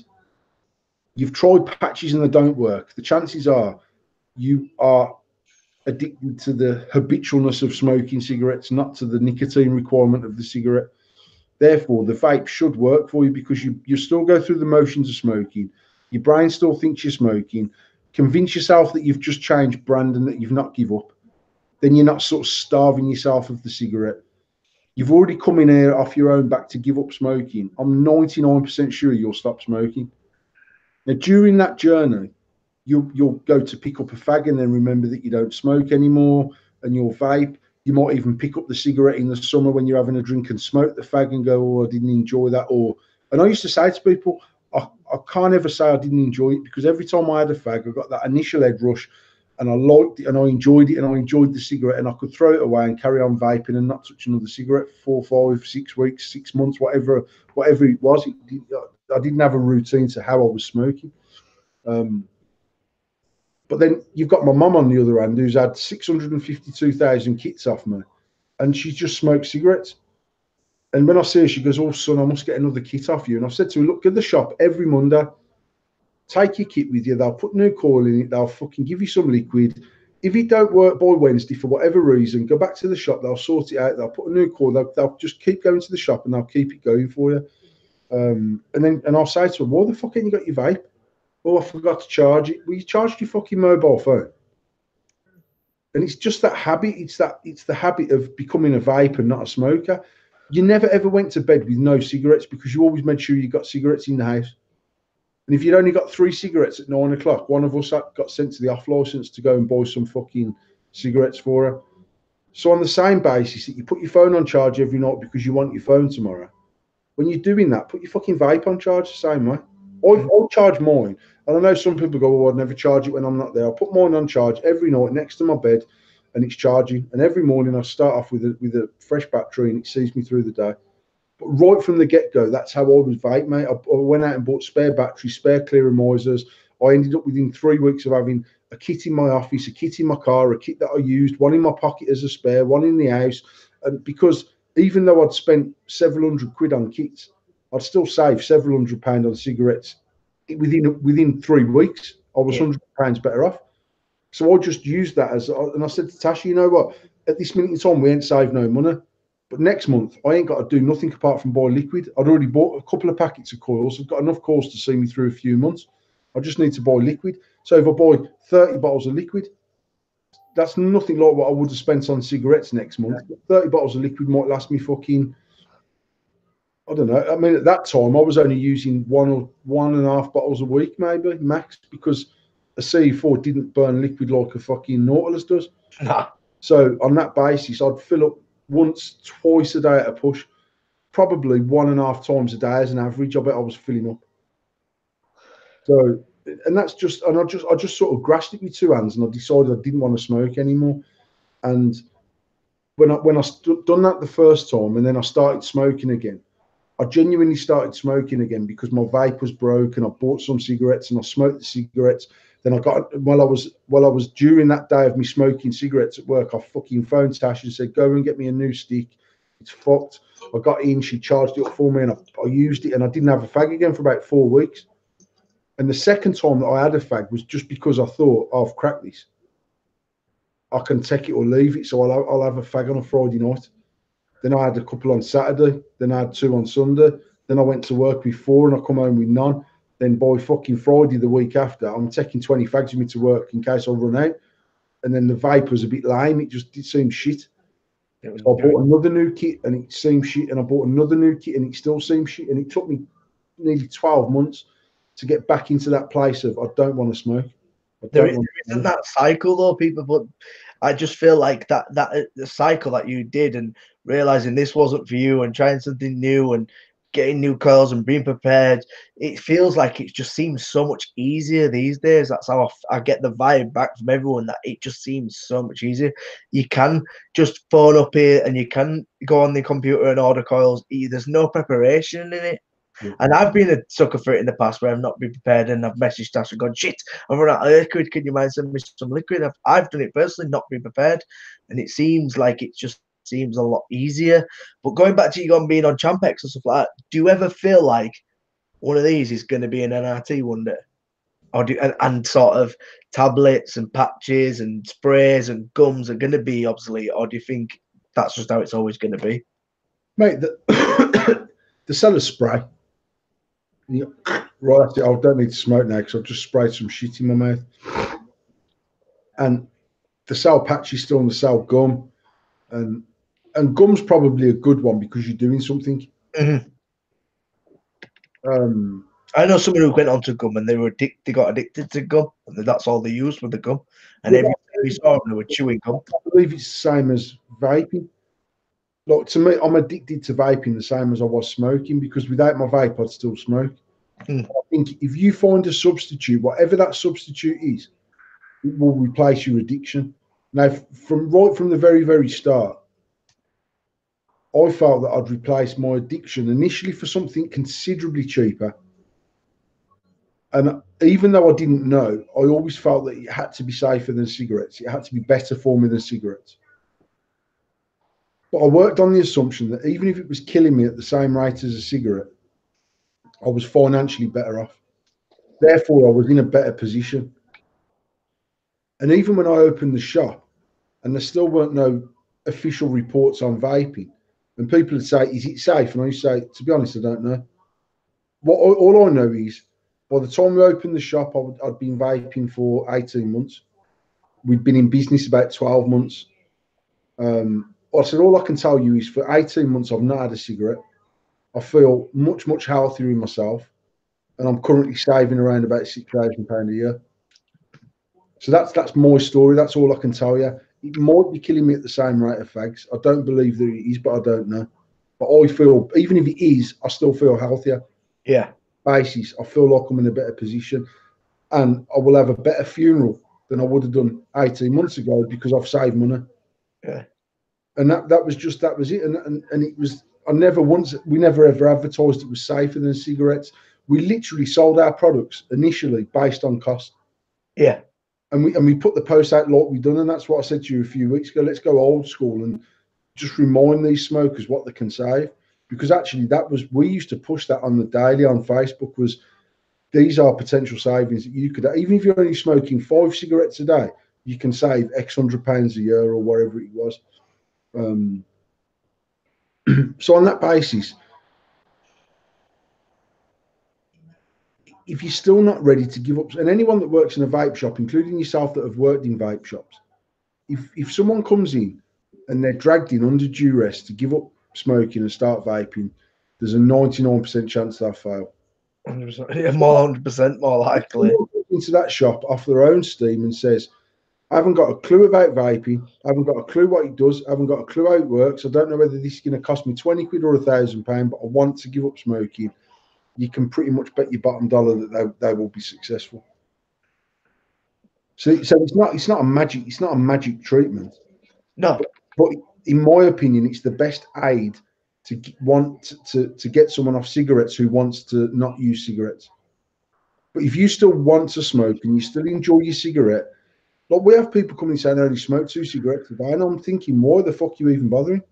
you've tried patches and they don't work, the chances are you are addicted to the habitualness of smoking cigarettes, not to the nicotine requirement of the cigarette. Therefore, the vape should work for you because you still go through the motions of smoking. Your brain still thinks you're smoking. Convince yourself that you've just changed brand and that you've not give up. Then you're not sort of starving yourself of the cigarette. You've already come in here off your own back to give up smoking. I'm 99% sure you'll stop smoking. Now, during that journey, you'll go to pick up a fag and then remember that you don't smoke anymore, and you'll vape. You might even pick up the cigarette in the summer when you're having a drink and smoke the fag and go, "Oh, I didn't enjoy that." And I used to say to people, I can't ever say I didn't enjoy it because every time I had a fag, I got that initial head rush, and I liked it and I enjoyed it and I enjoyed the cigarette, and I could throw it away and carry on vaping and not touch another cigarette for 4, 5, 6 weeks, 6 months, whatever it was. I didn't have a routine to how I was smoking. But then you've got my mum on the other hand, who's had 652,000 kits off me, and she just smokes cigarettes. And when I see her, she goes, "Oh, son, I must get another kit off you." And I've said to her, "Look, at the shop every Monday. Take your kit with you. They'll put new coil in it. They'll fucking give you some liquid. If it don't work by Wednesday for whatever reason, go back to the shop. They'll sort it out. They'll put a new coil. They'll just keep going to the shop and they'll keep it going for you." And I'll say to her, "Why the fuck ain't you got your vape?" "Oh, I forgot to charge it." "Well, you charged your fucking mobile phone." And it's just that habit. It's the habit of becoming a vape and not a smoker. You never ever went to bed with no cigarettes because you always made sure you got cigarettes in the house. And if you'd only got 3 cigarettes at 9 o'clock, one of us got sent to the off license to go and buy some fucking cigarettes for her. So on the same basis that you put your phone on charge every night because you want your phone tomorrow, when you're doing that, put your fucking vape on charge the same way. I'll charge mine. And I know some people go, "Oh, I'd never charge it when I'm not there." I'll put mine on charge every night next to my bed and it's charging. And every morning I start off with a fresh battery and it sees me through the day. But right from the get-go, that's how I was vape, mate. I went out and bought spare batteries, spare clearomisers. I ended up within 3 weeks of having a kit in my office, a kit in my car, a kit that I used, one in my pocket as a spare, one in the house. And because even though I'd spent several hundred quid on kits, I'd still save several £100 on cigarettes. Within 3 weeks, I was £100 better off. So I just used that and I said to Tasha, "You know what? At this minute in time, we ain't saved no money. But next month, I ain't got to do nothing apart from buy liquid. I'd already bought a couple of packets of coils. I've got enough coils to see me through a few months. I just need to buy liquid. So if I buy 30 bottles of liquid, that's nothing like what I would have spent on cigarettes next month. 30 bottles of liquid might last me fucking, I don't know. I mean, at that time, I was only using 1.5 bottles a week, maybe max, because a CE4 didn't burn liquid like a fucking Nautilus does. Nah. So on that basis, I'd fill up once, twice a day at a push, probably 1.5 times a day as an average. I bet I was filling up. So, and that's just, and I just sort of grasped it with 2 hands, and I decided I didn't want to smoke anymore. And when I done that the first time, and then I started smoking again, I genuinely started smoking again because my vape was broke, and I bought some cigarettes and I smoked the cigarettes. Then I got while I was during that day of me smoking cigarettes at work, I fucking phoned Tash and said, "Go and get me a new stick. It's fucked." I got in, she charged it up for me, and I used it, and I didn't have a fag again for about 4 weeks. And the second time that I had a fag was just because I thought, "Oh, I've cracked this. I can take it or leave it, so I'll have a fag on a Friday night." Then I had a couple on Saturday. Then I had 2 on Sunday. Then I went to work with 4 and I come home with none. Then by fucking Friday the week after, I'm taking 20 fags with me to work in case I run out. And then the vape was a bit lame. It seemed shit. So I bought another new kit and it seemed shit. And I bought another new kit and it still seemed shit. And it took me nearly 12 months to get back into that place of I don't want to smoke. There isn't that cycle though, people. But I just feel like that the cycle that you did and realizing this wasn't for you and trying something new and getting new curls and being prepared, it feels like it just seems so much easier these days. That's how I get the vibe back from everyone, that it just seems so much easier. You can just phone up here and you can go on the computer and order coils. There's no preparation in it. And I've been a sucker for it in the past where I've not been prepared and I've messaged Tash and gone, shit, I've run out of liquid. Can you mind send me some liquid? I've done it personally, not been prepared. And it seems like it just seems a lot easier. But going back to you on being on Champex and stuff like that, do you ever feel like one of these is going to be an NRT one day? Or and sort of tablets and patches and sprays and gums are going to be obsolete? Or do you think that's just how it's always going to be? Mate, the sell a spray. Right, I don't need to smoke now because I've just sprayed some shit in my mouth. And the sell patch is still on the sell gum. And gum's probably a good one because you're doing something. Mm-hmm. I know someone who went on to gum and they got addicted to gum, and that's all they used with the gum. And every time we saw them, they were chewing gum. I believe it's the same as vaping. Like, to me, I'm addicted to vaping the same as I was smoking, because without my vape, I'd still smoke. I think if you find a substitute, whatever that substitute is, it will replace your addiction. Now, right from the very, very start, I felt that I'd replace my addiction initially for something considerably cheaper. And even though I didn't know, I always felt that it had to be safer than cigarettes. It had to be better for me than cigarettes. But I worked on the assumption that even if it was killing me at the same rate as a cigarette, I was financially better off. Therefore, I was in a better position. And even when I opened the shop, and there still weren't no official reports on vaping, and people would say, "Is it safe?" And I used to say, "To be honest, I don't know." All I know is, by the time we opened the shop, I'd been vaping for 18 months. We'd been in business about 12 months. I said, all I can tell you is for 18 months, I've not had a cigarette. I feel much, much healthier in myself. And I'm currently saving around about £6,000 a year. So that's my story. That's all I can tell you. It might be killing me at the same rate of fags. I don't believe that it is, but I don't know. But I feel, even if it is, I still feel healthier. Yeah. Basis. I feel like I'm in a better position. And I will have a better funeral than I would have done 18 months ago because I've saved money. Yeah. And that was it. And it was, we never ever advertised it was safer than cigarettes. We literally sold our products initially based on cost. Yeah. And we put the post out like we've done, and that's what I said to you a few weeks ago. Let's go old school and just remind these smokers what they can save. Because actually we used to push that on the daily on Facebook, was these are potential savings that you could, even if you're only smoking 5 cigarettes a day, you can save X £100 a year or whatever it was. So on that basis, if you're still not ready to give up, and anyone that works in a vape shop, including yourself that have worked in vape shops, if someone comes in and they're dragged in under duress to give up smoking and start vaping, there's a 99% chance they'll fail. 100%. Yeah, more 100% more likely. Into that shop off their own steam and says, I haven't got a clue about vaping. I haven't got a clue what it does. I haven't got a clue how it works. I don't know whether this is going to cost me 20 quid or £1,000, but I want to give up smoking. You can pretty much bet your bottom dollar that they will be successful. So it's not a magic treatment. No. But in my opinion, it's the best aid to get someone off cigarettes who wants to not use cigarettes. But if you still want to smoke and you still enjoy your cigarette, like we have people coming saying they only smoke 2 cigarettes a day, and I'm thinking, why the fuck are you even bothering?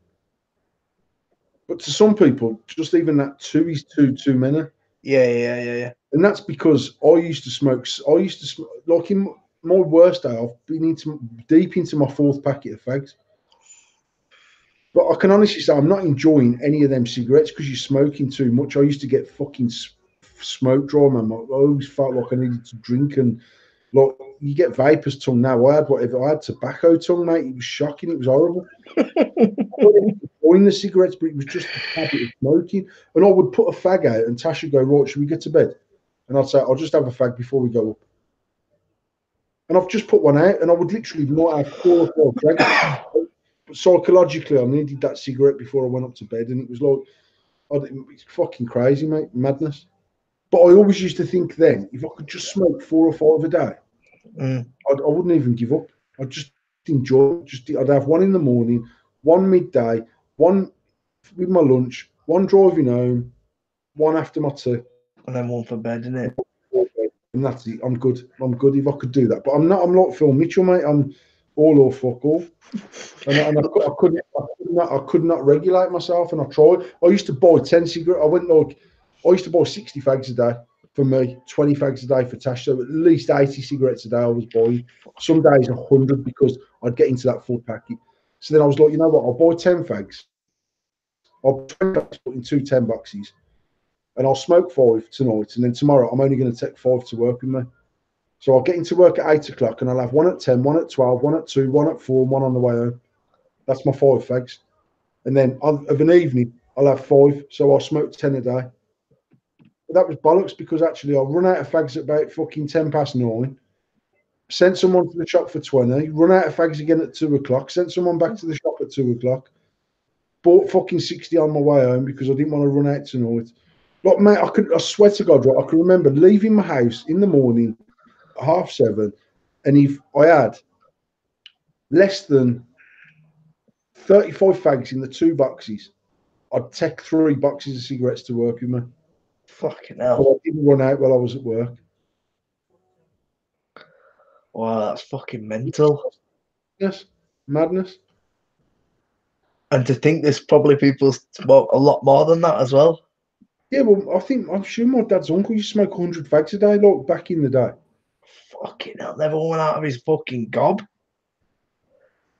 But to some people, just even that 2 is too many. Yeah. And that's because I used to smoke, like in my worst day, I've been deep into my 4th packet of fags. But I can honestly say I'm not enjoying any of them cigarettes because you're smoking too much. I used to get fucking smoke draw, man. I always felt like I needed to drink, and like you get vapor's tongue now. I had tobacco tongue, mate. It was shocking. It was horrible. I wasn't enjoying the cigarettes, but it was just the habit of smoking. And I would put a fag out, and Tash would go, right, should we get to bed? And I'd say, I'll just have a fag before we go up. And I've just put one out, and I would literally not have 4 or 5 fags. But psychologically, I needed that cigarette before I went up to bed, and it was like, it's fucking crazy, mate, madness. But I always used to think then, if I could just smoke 4 or 5 a day, I wouldn't even give up. I'd just enjoy it. I'd have one in the morning, one midday, one with my lunch, one driving home, one after my tea. And then one for bed, isn't it? And that's it. I'm good. I'm good if I could do that. But I'm not. I'm like Phil Mitchell, mate. I'm all or fuck all. And I could not regulate myself. And I tried. I used to buy 10 cigarettes. I used to buy 60 fags a day for me, 20 fags a day for Tash. So at least 80 cigarettes a day I was buying. Some days 100 because I'd get into that full packet. So then I was like, you know what? I'll buy 10 fags. I'll put in 2 10 boxes. And I'll smoke 5 tonight. And then tomorrow I'm only going to take 5 to work with me. So I'll get into work at 8 o'clock and I'll have one at 10, one at 12, one at 2, one at 4, and one on the way home. That's my 5 fags. And then of an evening, I'll have 5. So I'll smoke 10 a day. But that was bollocks because actually I'll run out of fags at about fucking 10 past 9. Send someone to the shop for 20. Run out of fags again at 2 o'clock. Send someone back to the shop at 2 o'clock. Bought fucking 60 on my way home because I didn't want to run out tonight. Like, mate, I swear to God, right, I can remember leaving my house in the morning at 7:30, and if I had less than 35 fags in the 2 boxes, I'd take 3 boxes of cigarettes to work with me. Fucking hell. So I didn't run out while I was at work. Wow, that's fucking mental. Yes, madness. And to think there's probably people smoke a lot more than that as well. Yeah, well, I'm sure my dad's uncle used to smoke 100 fags a day, like back in the day. Fucking hell, never went out of his fucking gob.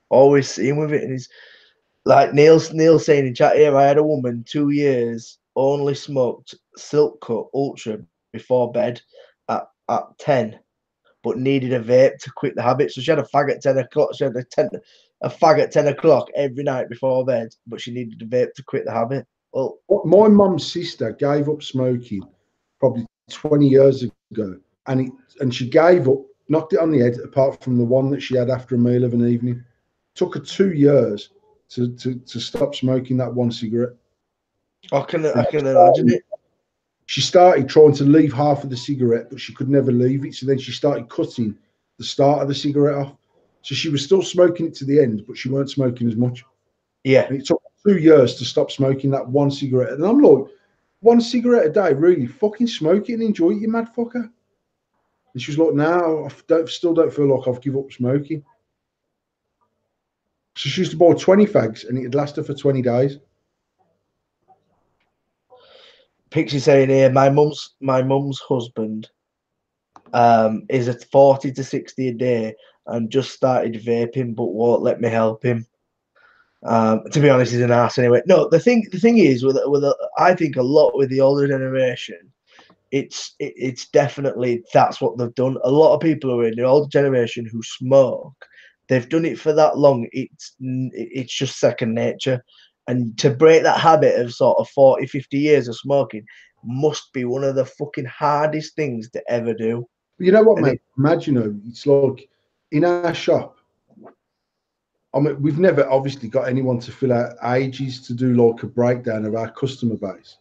Always seen with it in his. Like Neil's saying in chat here, I had a woman 2 years only smoked Silk Cut Ultra before bed at 10, but needed a vape to quit the habit. So she had a fag at 10 o'clock. She had a fag at 10 o'clock every night before bed, but she needed a vape to quit the habit. Well, my mum's sister gave up smoking probably 20 years ago, and she gave up, knocked it on the head, apart from the one that she had after a meal of an evening. Took her 2 years to stop smoking that one cigarette. I can imagine it. She started trying to leave half of the cigarette, but she could never leave it. So then she started cutting the start of the cigarette off. So she was still smoking it to the end, but she weren't smoking as much. Yeah. And it took 2 years to stop smoking that one cigarette. And I'm like, 1 cigarette a day, really? Fucking smoke it and enjoy it, you mad fucker. And she was like, no, I still don't feel like I've given up smoking. So she used to buy 20 fags and it'd last her for 20 days. Pixie saying here, my mum's husband is at 40 to 60 a day and just started vaping, but won't let me help him. To be honest, he's an ass anyway. No, the thing is I think a lot with the older generation, it's definitely that's what they've done. A lot of people who are in the older generation who smoke, they've done it for that long. It's just second nature. And to break that habit of sort of 40, 50 years of smoking must be one of the fucking hardest things to ever do. You know what, mate? Imagine, it's like in our shop. I mean, we've never obviously got anyone to fill out ages to do like a breakdown of our customer base.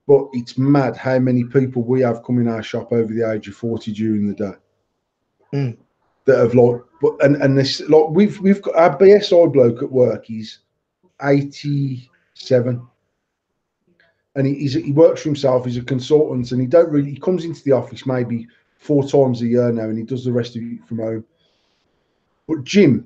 But it's mad how many people we have come in our shop over the age of 40 during the day. That have like, and this like we've got our BSI bloke at work. He's 87, and he works for himself. He's a consultant, and he comes into the office maybe 4 times a year now, and he does the rest of it from home. But Jim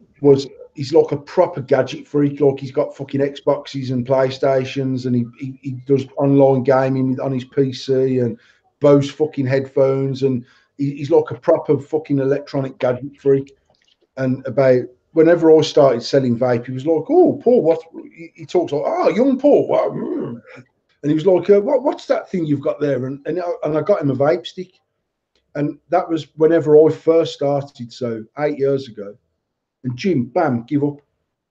he's like a proper gadget freak. Like he's got fucking Xboxes and PlayStations, and he does online gaming on his PC and Bose fucking headphones, and he's like a proper fucking electronic gadget freak. And about whenever I started selling vape, he was like, "Oh, Paul, what?" He talks like, "Oh, young Paul," wow. And he was like, "What's that thing you've got there?" And I got him a vape stick, and that was whenever I first started, so 8 years ago. And Jim, bam, give up.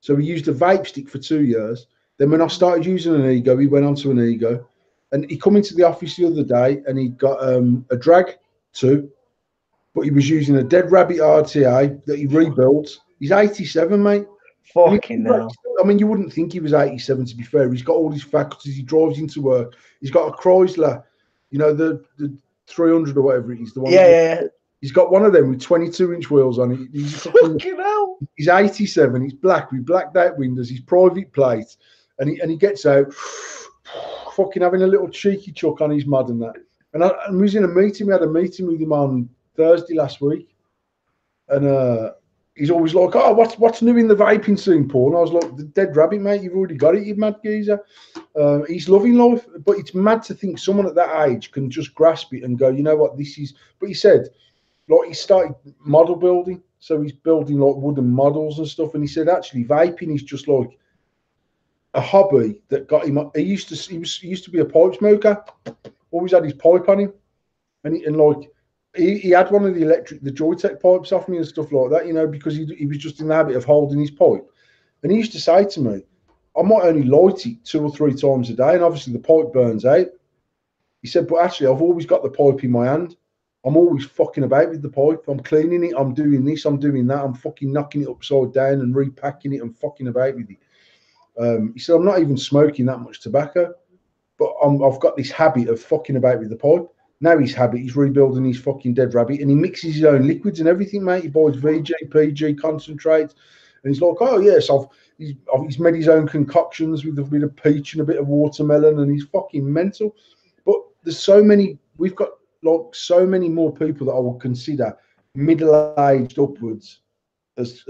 So he used a vape stick for 2 years. Then when I started using an ego, he went on to an ego. And he come into the office the other day and he got a drag too, but he was using a Dead Rabbit RTA that he rebuilt. He's 87, mate. Fucking hell. I mean, you wouldn't think he was 87, to be fair. He's got all his faculties. He drives into work. He's got a Chrysler, you know, the 300 or whatever it is. The one. Yeah. He's got one of them with 22-inch wheels on it. He's fucking hell. He's 87. He's black with blacked out windows. He's private plate, and he gets out. fucking having a little cheeky chuck on his mod and that. And we was in a meeting. We had a meeting with him on Thursday last week, and he's always like, "Oh, what's new in the vaping scene, Paul?" And I was like, "The dead rabbit, mate. You've already got it, you mad geezer." He's loving life, but it's mad to think someone at that age can just grasp it and go, "You know what? This is." But he said, like, he started model building, so he's building like wooden models and stuff. And he said, actually, vaping is just like a hobby that got him. He used to be a pipe smoker. Always had his pipe on him, and like he had one of the Joytech pipes off me and stuff like that, you know, because he was just in the habit of holding his pipe. And he used to say to me, I might only light it 2 or 3 times a day, and obviously the pipe burns out. He said, but actually I've always got the pipe in my hand. I'm always fucking about with the pipe. I'm cleaning it. I'm doing this. I'm doing that. I'm fucking knocking it upside down and repacking it and fucking about with it. He said, I'm not even smoking that much tobacco, but I've got this habit of fucking about with the pipe. Now he's rebuilding his fucking dead rabbit, and he mixes his own liquids and everything, mate. He buys VG, PG, concentrate, and he's like, oh yes, he's made his own concoctions with a bit of peach and a bit of watermelon, and he's fucking mental. But there's we've got like so many more people that I would consider middle-aged upwards as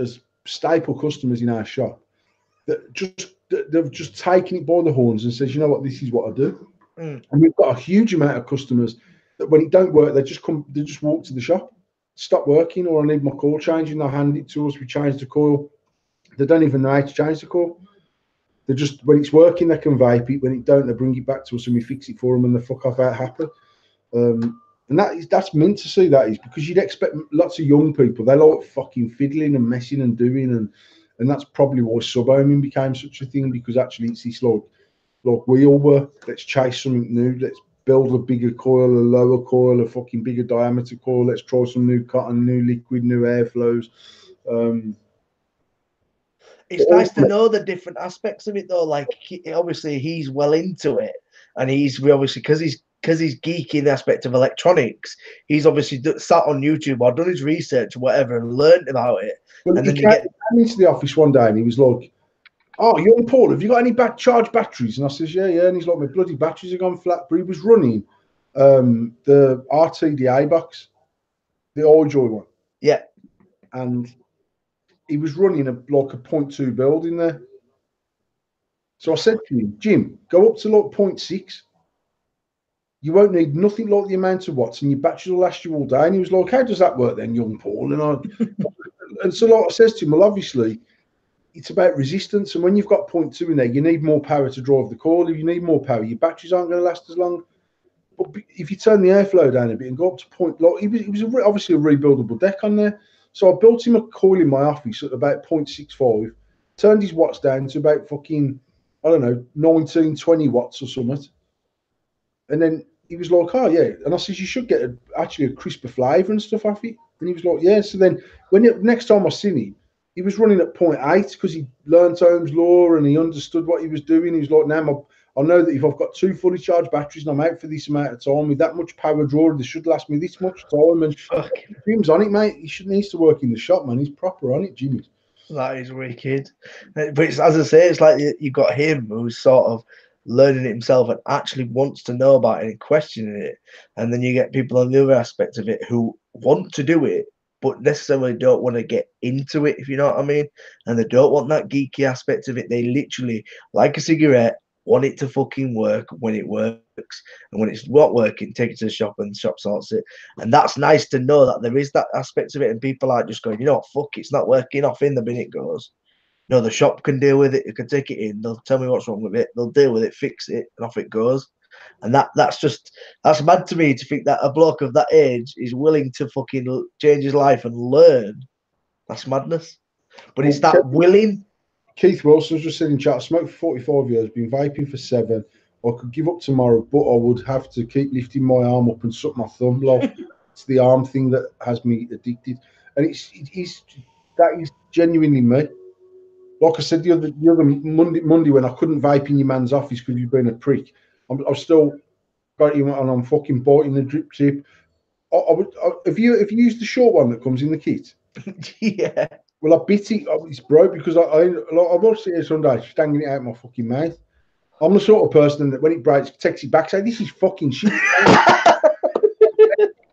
staple customers in our shop they've just taken it by the horns and says, you know what, this is what I do. And we've got a huge amount of customers that when it don't work, they just walk to the shop, stop working, or I need my coil changing, they'll hand it to us, we change the coil. They don't even know how to change the coil. They just, when it's working, they can vape it. When it don't, they bring it back to us and we fix it for them and they fuck off out happy. And that's meant to see, that is, because you'd expect lots of young people, they like fucking fiddling and messing and doing, and that's probably why sub-homing became such a thing, because actually it's this like we all were, let's chase something new, let's build a bigger coil, a lower coil, a fucking bigger diameter coil, let's try some new cotton, new liquid, new airflows. It's nice to know the different aspects of it, though. Like, obviously he's well into it, and he's obviously, because he's geeky in the aspect of electronics, he's obviously sat on YouTube or done his research or whatever and learned about it. Well, and then he came into the office one day and he was like, oh, young Paul, have you got any charged batteries? And I says, yeah. And he's like, my bloody batteries have gone flat. But he was running the RTDA box, the Alljoy one. Yeah. And he was running a 0.2 build in there. So I said to him, Jim, go up to 0.6. You won't need nothing like the amount of watts, and your batteries will last you all day. And he was like, how does that work then, young Paul? And so like I says to him, well, obviously, it's about resistance. And when you've got 0.2 in there, you need more power to drive the coil. If you need more power, your batteries aren't going to last as long. But if you turn the airflow down a bit and go up to point, like he was obviously a rebuildable deck on there. So I built him a coil in my office at about 0.65, turned his watts down to about fucking, I don't know, 19, 20 watts or something. And then he was like, oh, yeah. And I said, you should get actually a crisper flavour and stuff off it. And he was like, yeah. So then next time I seen him, he was running at 0.8 because he learned Ohm's law and he understood what he was doing. He was like, now I know that if I've got 2 fully charged batteries and I'm out for this amount of time with that much power draw, this should last me this much time. And Jim's on it, mate. He needs to work in the shop, man. He's proper on it, Jimmy. That is wicked. But it's, as I say, it's like you've got him who's sort of learning it himself and actually wants to know about it and questioning it. And then you get people on the other aspect of it who want to do it, but necessarily don't want to get into it, if you know what I mean. And they don't want that geeky aspect of it. They literally, like a cigarette, want it to fucking work when it works. And when it's not working, take it to the shop and the shop sorts it. And that's nice to know that there is that aspect of it. And people are just going, you know what, fuck, it's not working, off in the bin it goes. No, the shop can deal with it. You can take it in. They'll tell me what's wrong with it. They'll deal with it, fix it, and off it goes. And that's mad to me to think that a bloke of that age is willing to fucking change his life and learn. That's madness. But it's that willing. Keith Wilson's just said in chat, I smoked for 45 years, been vaping for 7. I could give up tomorrow, but I would have to keep lifting my arm up and suck my thumb. Like, it's the arm thing that has me addicted. And that is genuinely me. Like I said the other Monday when I couldn't vape in your man's office because you've been a prick, I've still got him and I'm fucking biting the drip tip. If you use the short one that comes in the kit, Yeah. Well, I bit it. It's broke because I'm obviously here Sunday, stanging it out my fucking mouth. I'm the sort of person that when it breaks, takes it back, say, this is fucking shit.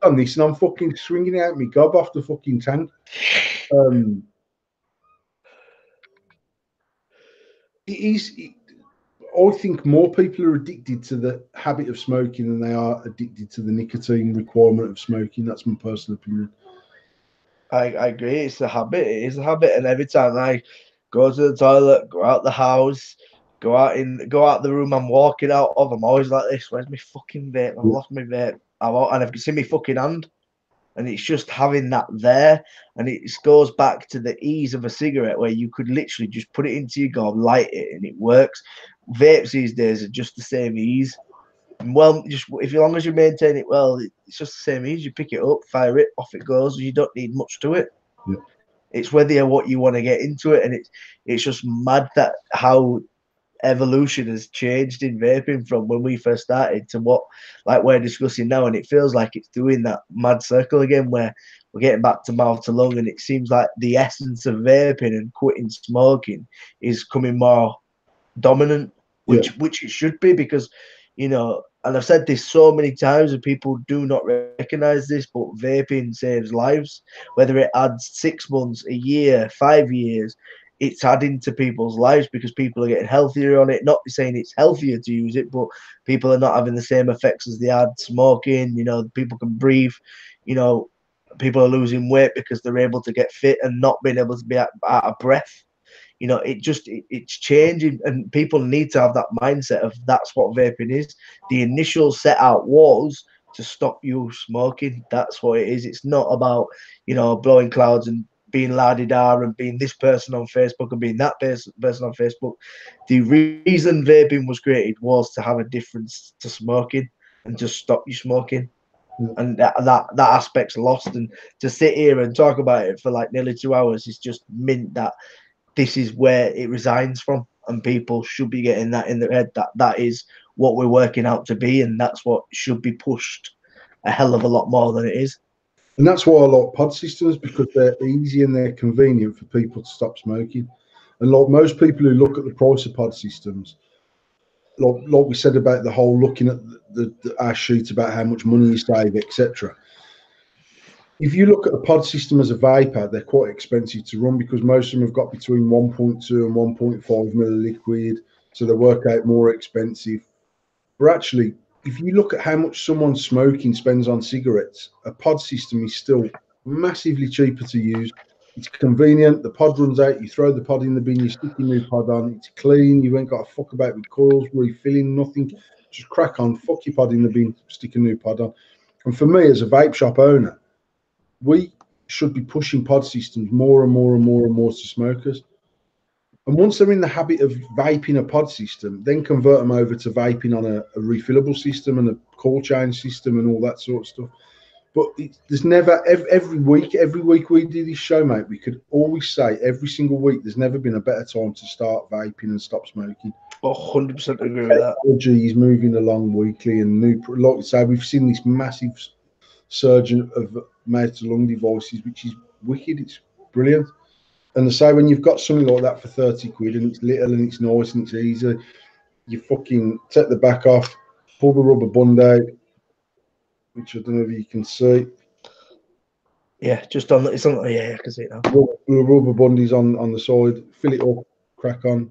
On this, and I'm fucking swinging out my gob off the fucking tank. I think more people are addicted to the habit of smoking than they are addicted to the nicotine requirement of smoking. That's my personal opinion. I agree. It's a habit. It is a habit. And every time I go to the toilet, go out the house, go out the room I'm walking out of, I'm always like this. Where's my fucking vape? I've lost my vape. And I've seen my fucking hand. And it's just having that there. And it goes back to the ease of a cigarette where you could literally just put it into your gob, light it, and it works. Vapes these days are just the same ease. Well, just if as long as you maintain it well, it's just the same ease. You pick it up, fire it, off it goes. You don't need much to it. Yeah. It's whether what you want to get into it, and it's just mad that how evolution has changed in vaping from when we first started to what like we're discussing now, and it feels like it's doing that mad circle again where we're getting back to mouth to lung, and it seems like the essence of vaping and quitting smoking is coming more dominant, which it should be, because and I've said this so many times and people do not recognize this, but vaping saves lives. Whether it adds 6 months, a year, 5 years, it's adding to people's lives because people are getting healthier on it. Not saying it's healthier to use it, but people are not having the same effects as they had smoking. People can breathe. People are losing weight because they're able to get fit and not being able to be out of breath. It's changing, and people need to have that mindset of that's what vaping is. The initial set out was to stop you smoking. That's what it is. It's not about blowing clouds and being la-di-da and being this person on Facebook and being that person on Facebook. The reason vaping was created was to have a difference to smoking and just stop you smoking. And that aspect's lost. And to sit here and talk about it for like nearly 2 hours is just mint that this is where it resigns from, and people should be getting that in their head that is what we're working out to be, and that's what should be pushed a hell of a lot more than it is. And that's why I like pod systems, because they're easy and they're convenient for people to stop smoking. And like most people who look at the price of pod systems, like we said about the whole looking at our sheet about how much money you save, etc. If you look at a pod system as a vapor, they're quite expensive to run because most of them have got between 1.2 and 1.5 mil liquid, so they work out more expensive. But actually, if you look at how much someone smoking spends on cigarettes, a pod system is still massively cheaper to use. It's convenient. The pod runs out. You throw the pod in the bin. You stick your new pod on. It's clean. You ain't got to fuck about with coils, refilling, nothing. Just crack on, fuck your pod in the bin, stick a new pod on. And for me, as a vape shop owner, we should be pushing pod systems more and more and more and more to smokers. And once they're in the habit of vaping a pod system, then convert them over to vaping on a refillable system and a call change system and all that sort of stuff. But there's never, every week we do this show, mate, we could always say every single week there's never been a better time to start vaping and stop smoking. 100% agree with that. Technology is moving along weekly, and like I say, we've seen this massive surge of mouth to lung devices, which is wicked. It's brilliant. And I say, when you've got something like that for 30 quid and it's little and it's nice and it's easy, you fucking take the back off, pull the rubber band out, which I don't know if you can see. Yeah, just on it's on. Yeah, I can see it now. The rubber band is on the side. Fill it up, crack on,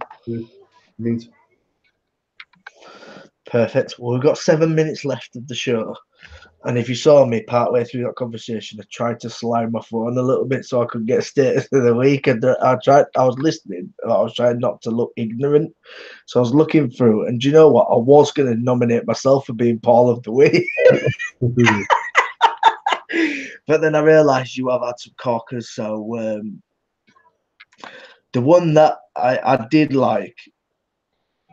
mint. Perfect. Well, we've got 7 minutes left of the show. And if you saw me partway through that conversation, I tried to slide my phone a little bit so I could get a status of the week. And I was listening, and I was trying not to look ignorant. So I was looking through, and do you know what? I was going to nominate myself for being Paul of the Week. But then I realised you have had some corkers. So the one that I did like,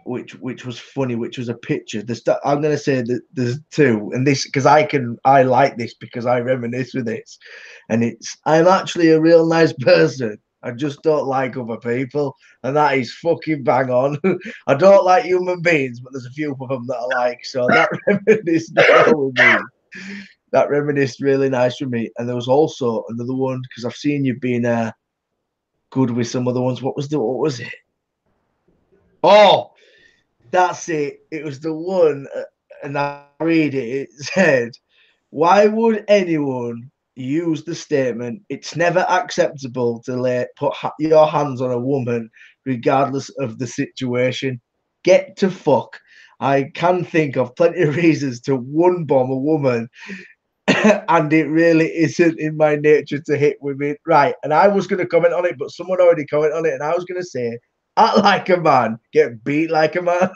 which was funny, which was a picture. I'm going to say that there's two, and this because I like this because I reminisce with this, and I'm actually a real nice person. I just don't like other people, and that is fucking bang on. I don't like human beings, but there's a few of them that I like, so that reminisced with me. That reminisced really nice with me. And there was also another one because I've seen you being good with some other ones. What was it? Oh. That's it. It was the one, and I read it. It said, "Why would anyone use the statement? It's never acceptable to put your hands on a woman, regardless of the situation. Get to fuck. I can think of plenty of reasons to one bomb a woman, and it really isn't in my nature to hit women." Right, and I was going to comment on it, but someone already commented on it, and I was going to say, "Act like a man, get beat like a man."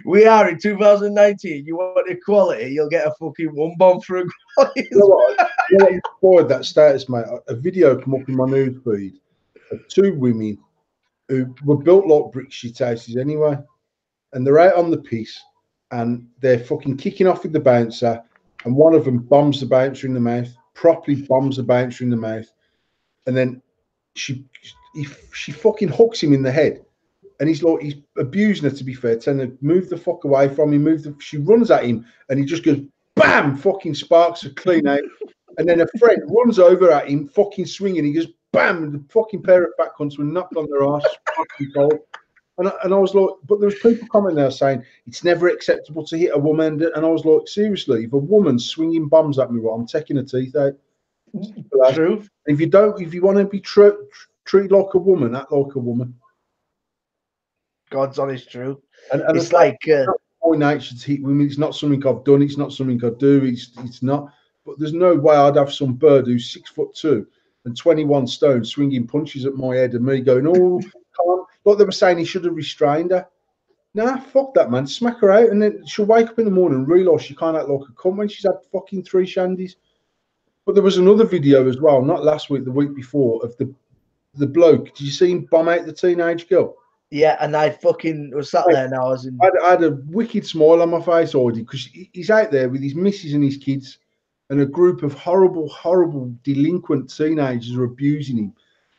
We are in 2019. You want equality, you'll get a fucking one bomb for equality. You know what? You know what inspired that status, mate? A video come up in my news feed of two women who were built like brick shit houses anyway, and they're out on the piece, and they're fucking kicking off with the bouncer, and one of them bombs the bouncer in the mouth, properly bombs the bouncer in the mouth, and then she she fucking hooks him in the head. And he's abusing her, to be fair, telling her, move the fuck away from him, she runs at him, and he just goes, bam, fucking sparks her clean out. And then a friend runs over at him, fucking swinging. He goes, bam, and the fucking pair of fat cunts were knocked on their arse, fucking cold. And I was like, but there was people commenting there saying it's never acceptable to hit a woman. And I was like, seriously, if a woman's swinging bombs at me, well, I'm taking her teeth out. True. If you want to be treated like a woman, act like a woman. God's honest truth. And It's like boy nature to hit women. It's not something I've done. It's not something I do. It's not. But there's no way I'd have some bird who's 6'2" and 21 stone swinging punches at my head and me going, oh, come on. Like they were saying, he should have restrained her. Nah, fuck that, man. Smack her out, and then she'll wake up in the morning and realise she can't act like a cunt when she's had fucking 3 shandies. But there was another video as well, not last week, the week before, of the bloke. Did you see him bomb out the teenage girl? yeah, and I fucking was sat there now. I had a wicked smile on my face already because he's out there with his missus and his kids, and a group of horrible, horrible, delinquent teenagers are abusing him,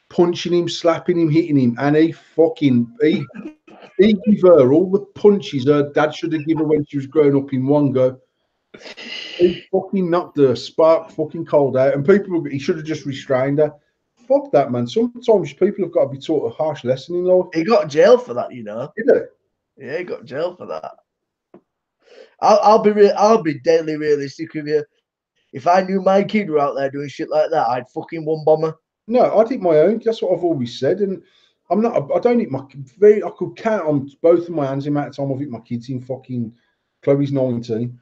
punching him, slapping him, hitting him, and he gave her all the punches her dad should have given her when she was growing up in one go. He fucking knocked her spark fucking cold out, and he should have just restrained her. Fuck that, man. Sometimes people have got to be taught a harsh lesson in life. He got jail for that, you know. Did he? Yeah, he got jail for that. I'll be deadly realistic with you. If I knew my kid were out there doing shit like that, I'd fucking one bomber. No, I'd hit my own. That's what I've always said, and I'm not. I don't hit my. I could count on both of my hands the amount of time I've hit my kids in fucking. Chloe's 19.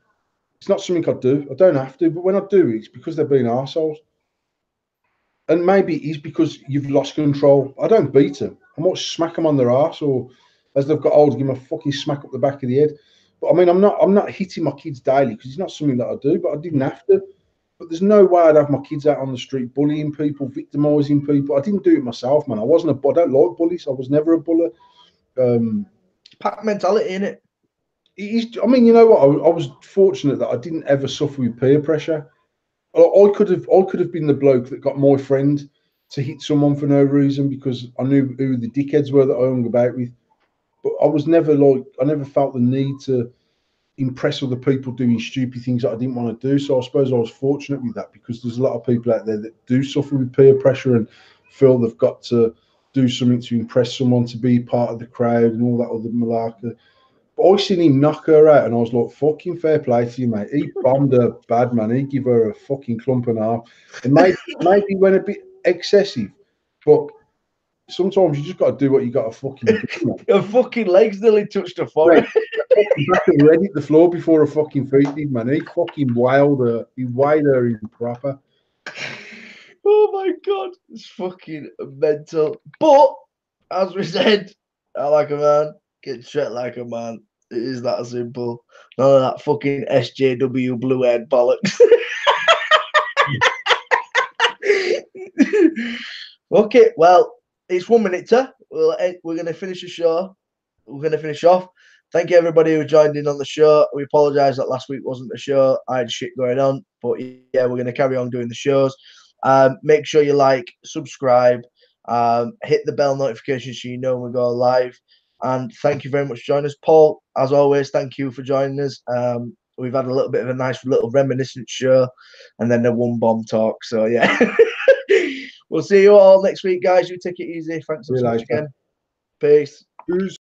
It's not something I do. I don't have to, but when I do, it's because they're being arseholes. And maybe it's because you've lost control. I don't beat them. I might smack them on their arse, or as they've got older, give them a fucking smack up the back of the head. But I mean, I'm not hitting my kids daily because it's not something that I do. But I didn't have to. But there's no way I'd have my kids out on the street bullying people, victimising people. I didn't do it myself, man. I don't like bullies. I was never a buller. Pack mentality, innit? I mean, you know what? I was fortunate that I didn't ever suffer with peer pressure. I could have been the bloke that got my friend to hit someone for no reason because I knew who the dickheads were that I hung about with. But I never felt the need to impress other people doing stupid things that I didn't want to do. So I suppose I was fortunate with that because there's a lot of people out there that do suffer with peer pressure and feel they've got to do something to impress someone, to be part of the crowd and all that other malarkey. But I seen him knock her out, and I was like, "Fucking fair play to you, mate." He bombed her bad, man. He gave her a fucking clump and a half. And maybe went a bit excessive, but sometimes you just got to do what you got to fucking do. Your fucking legs nearly touched the forehead. Back and ready at the floor before her fucking feet did, man. He fucking wailed her. He wailed her in proper. Oh my god, it's fucking mental. But as we said, I like a man, get shit like a man. It is that simple. None of that fucking SJW blue head bollocks. Okay, well, it's 1 minute to. We're going to finish the show. We're going to finish off. Thank you, everybody who joined in on the show. We apologise that last week wasn't the show. I had shit going on. But yeah, we're going to carry on doing the shows. Make sure you like, subscribe, hit the bell notification so you know when we go live. And thank you very much for joining us. Paul, as always, thank you for joining us. We've had a little bit of a nice little reminiscent show and then a one bomb talk. So yeah. We'll see you all next week, guys. You take it easy. Thanks so much again. Peace. Peace.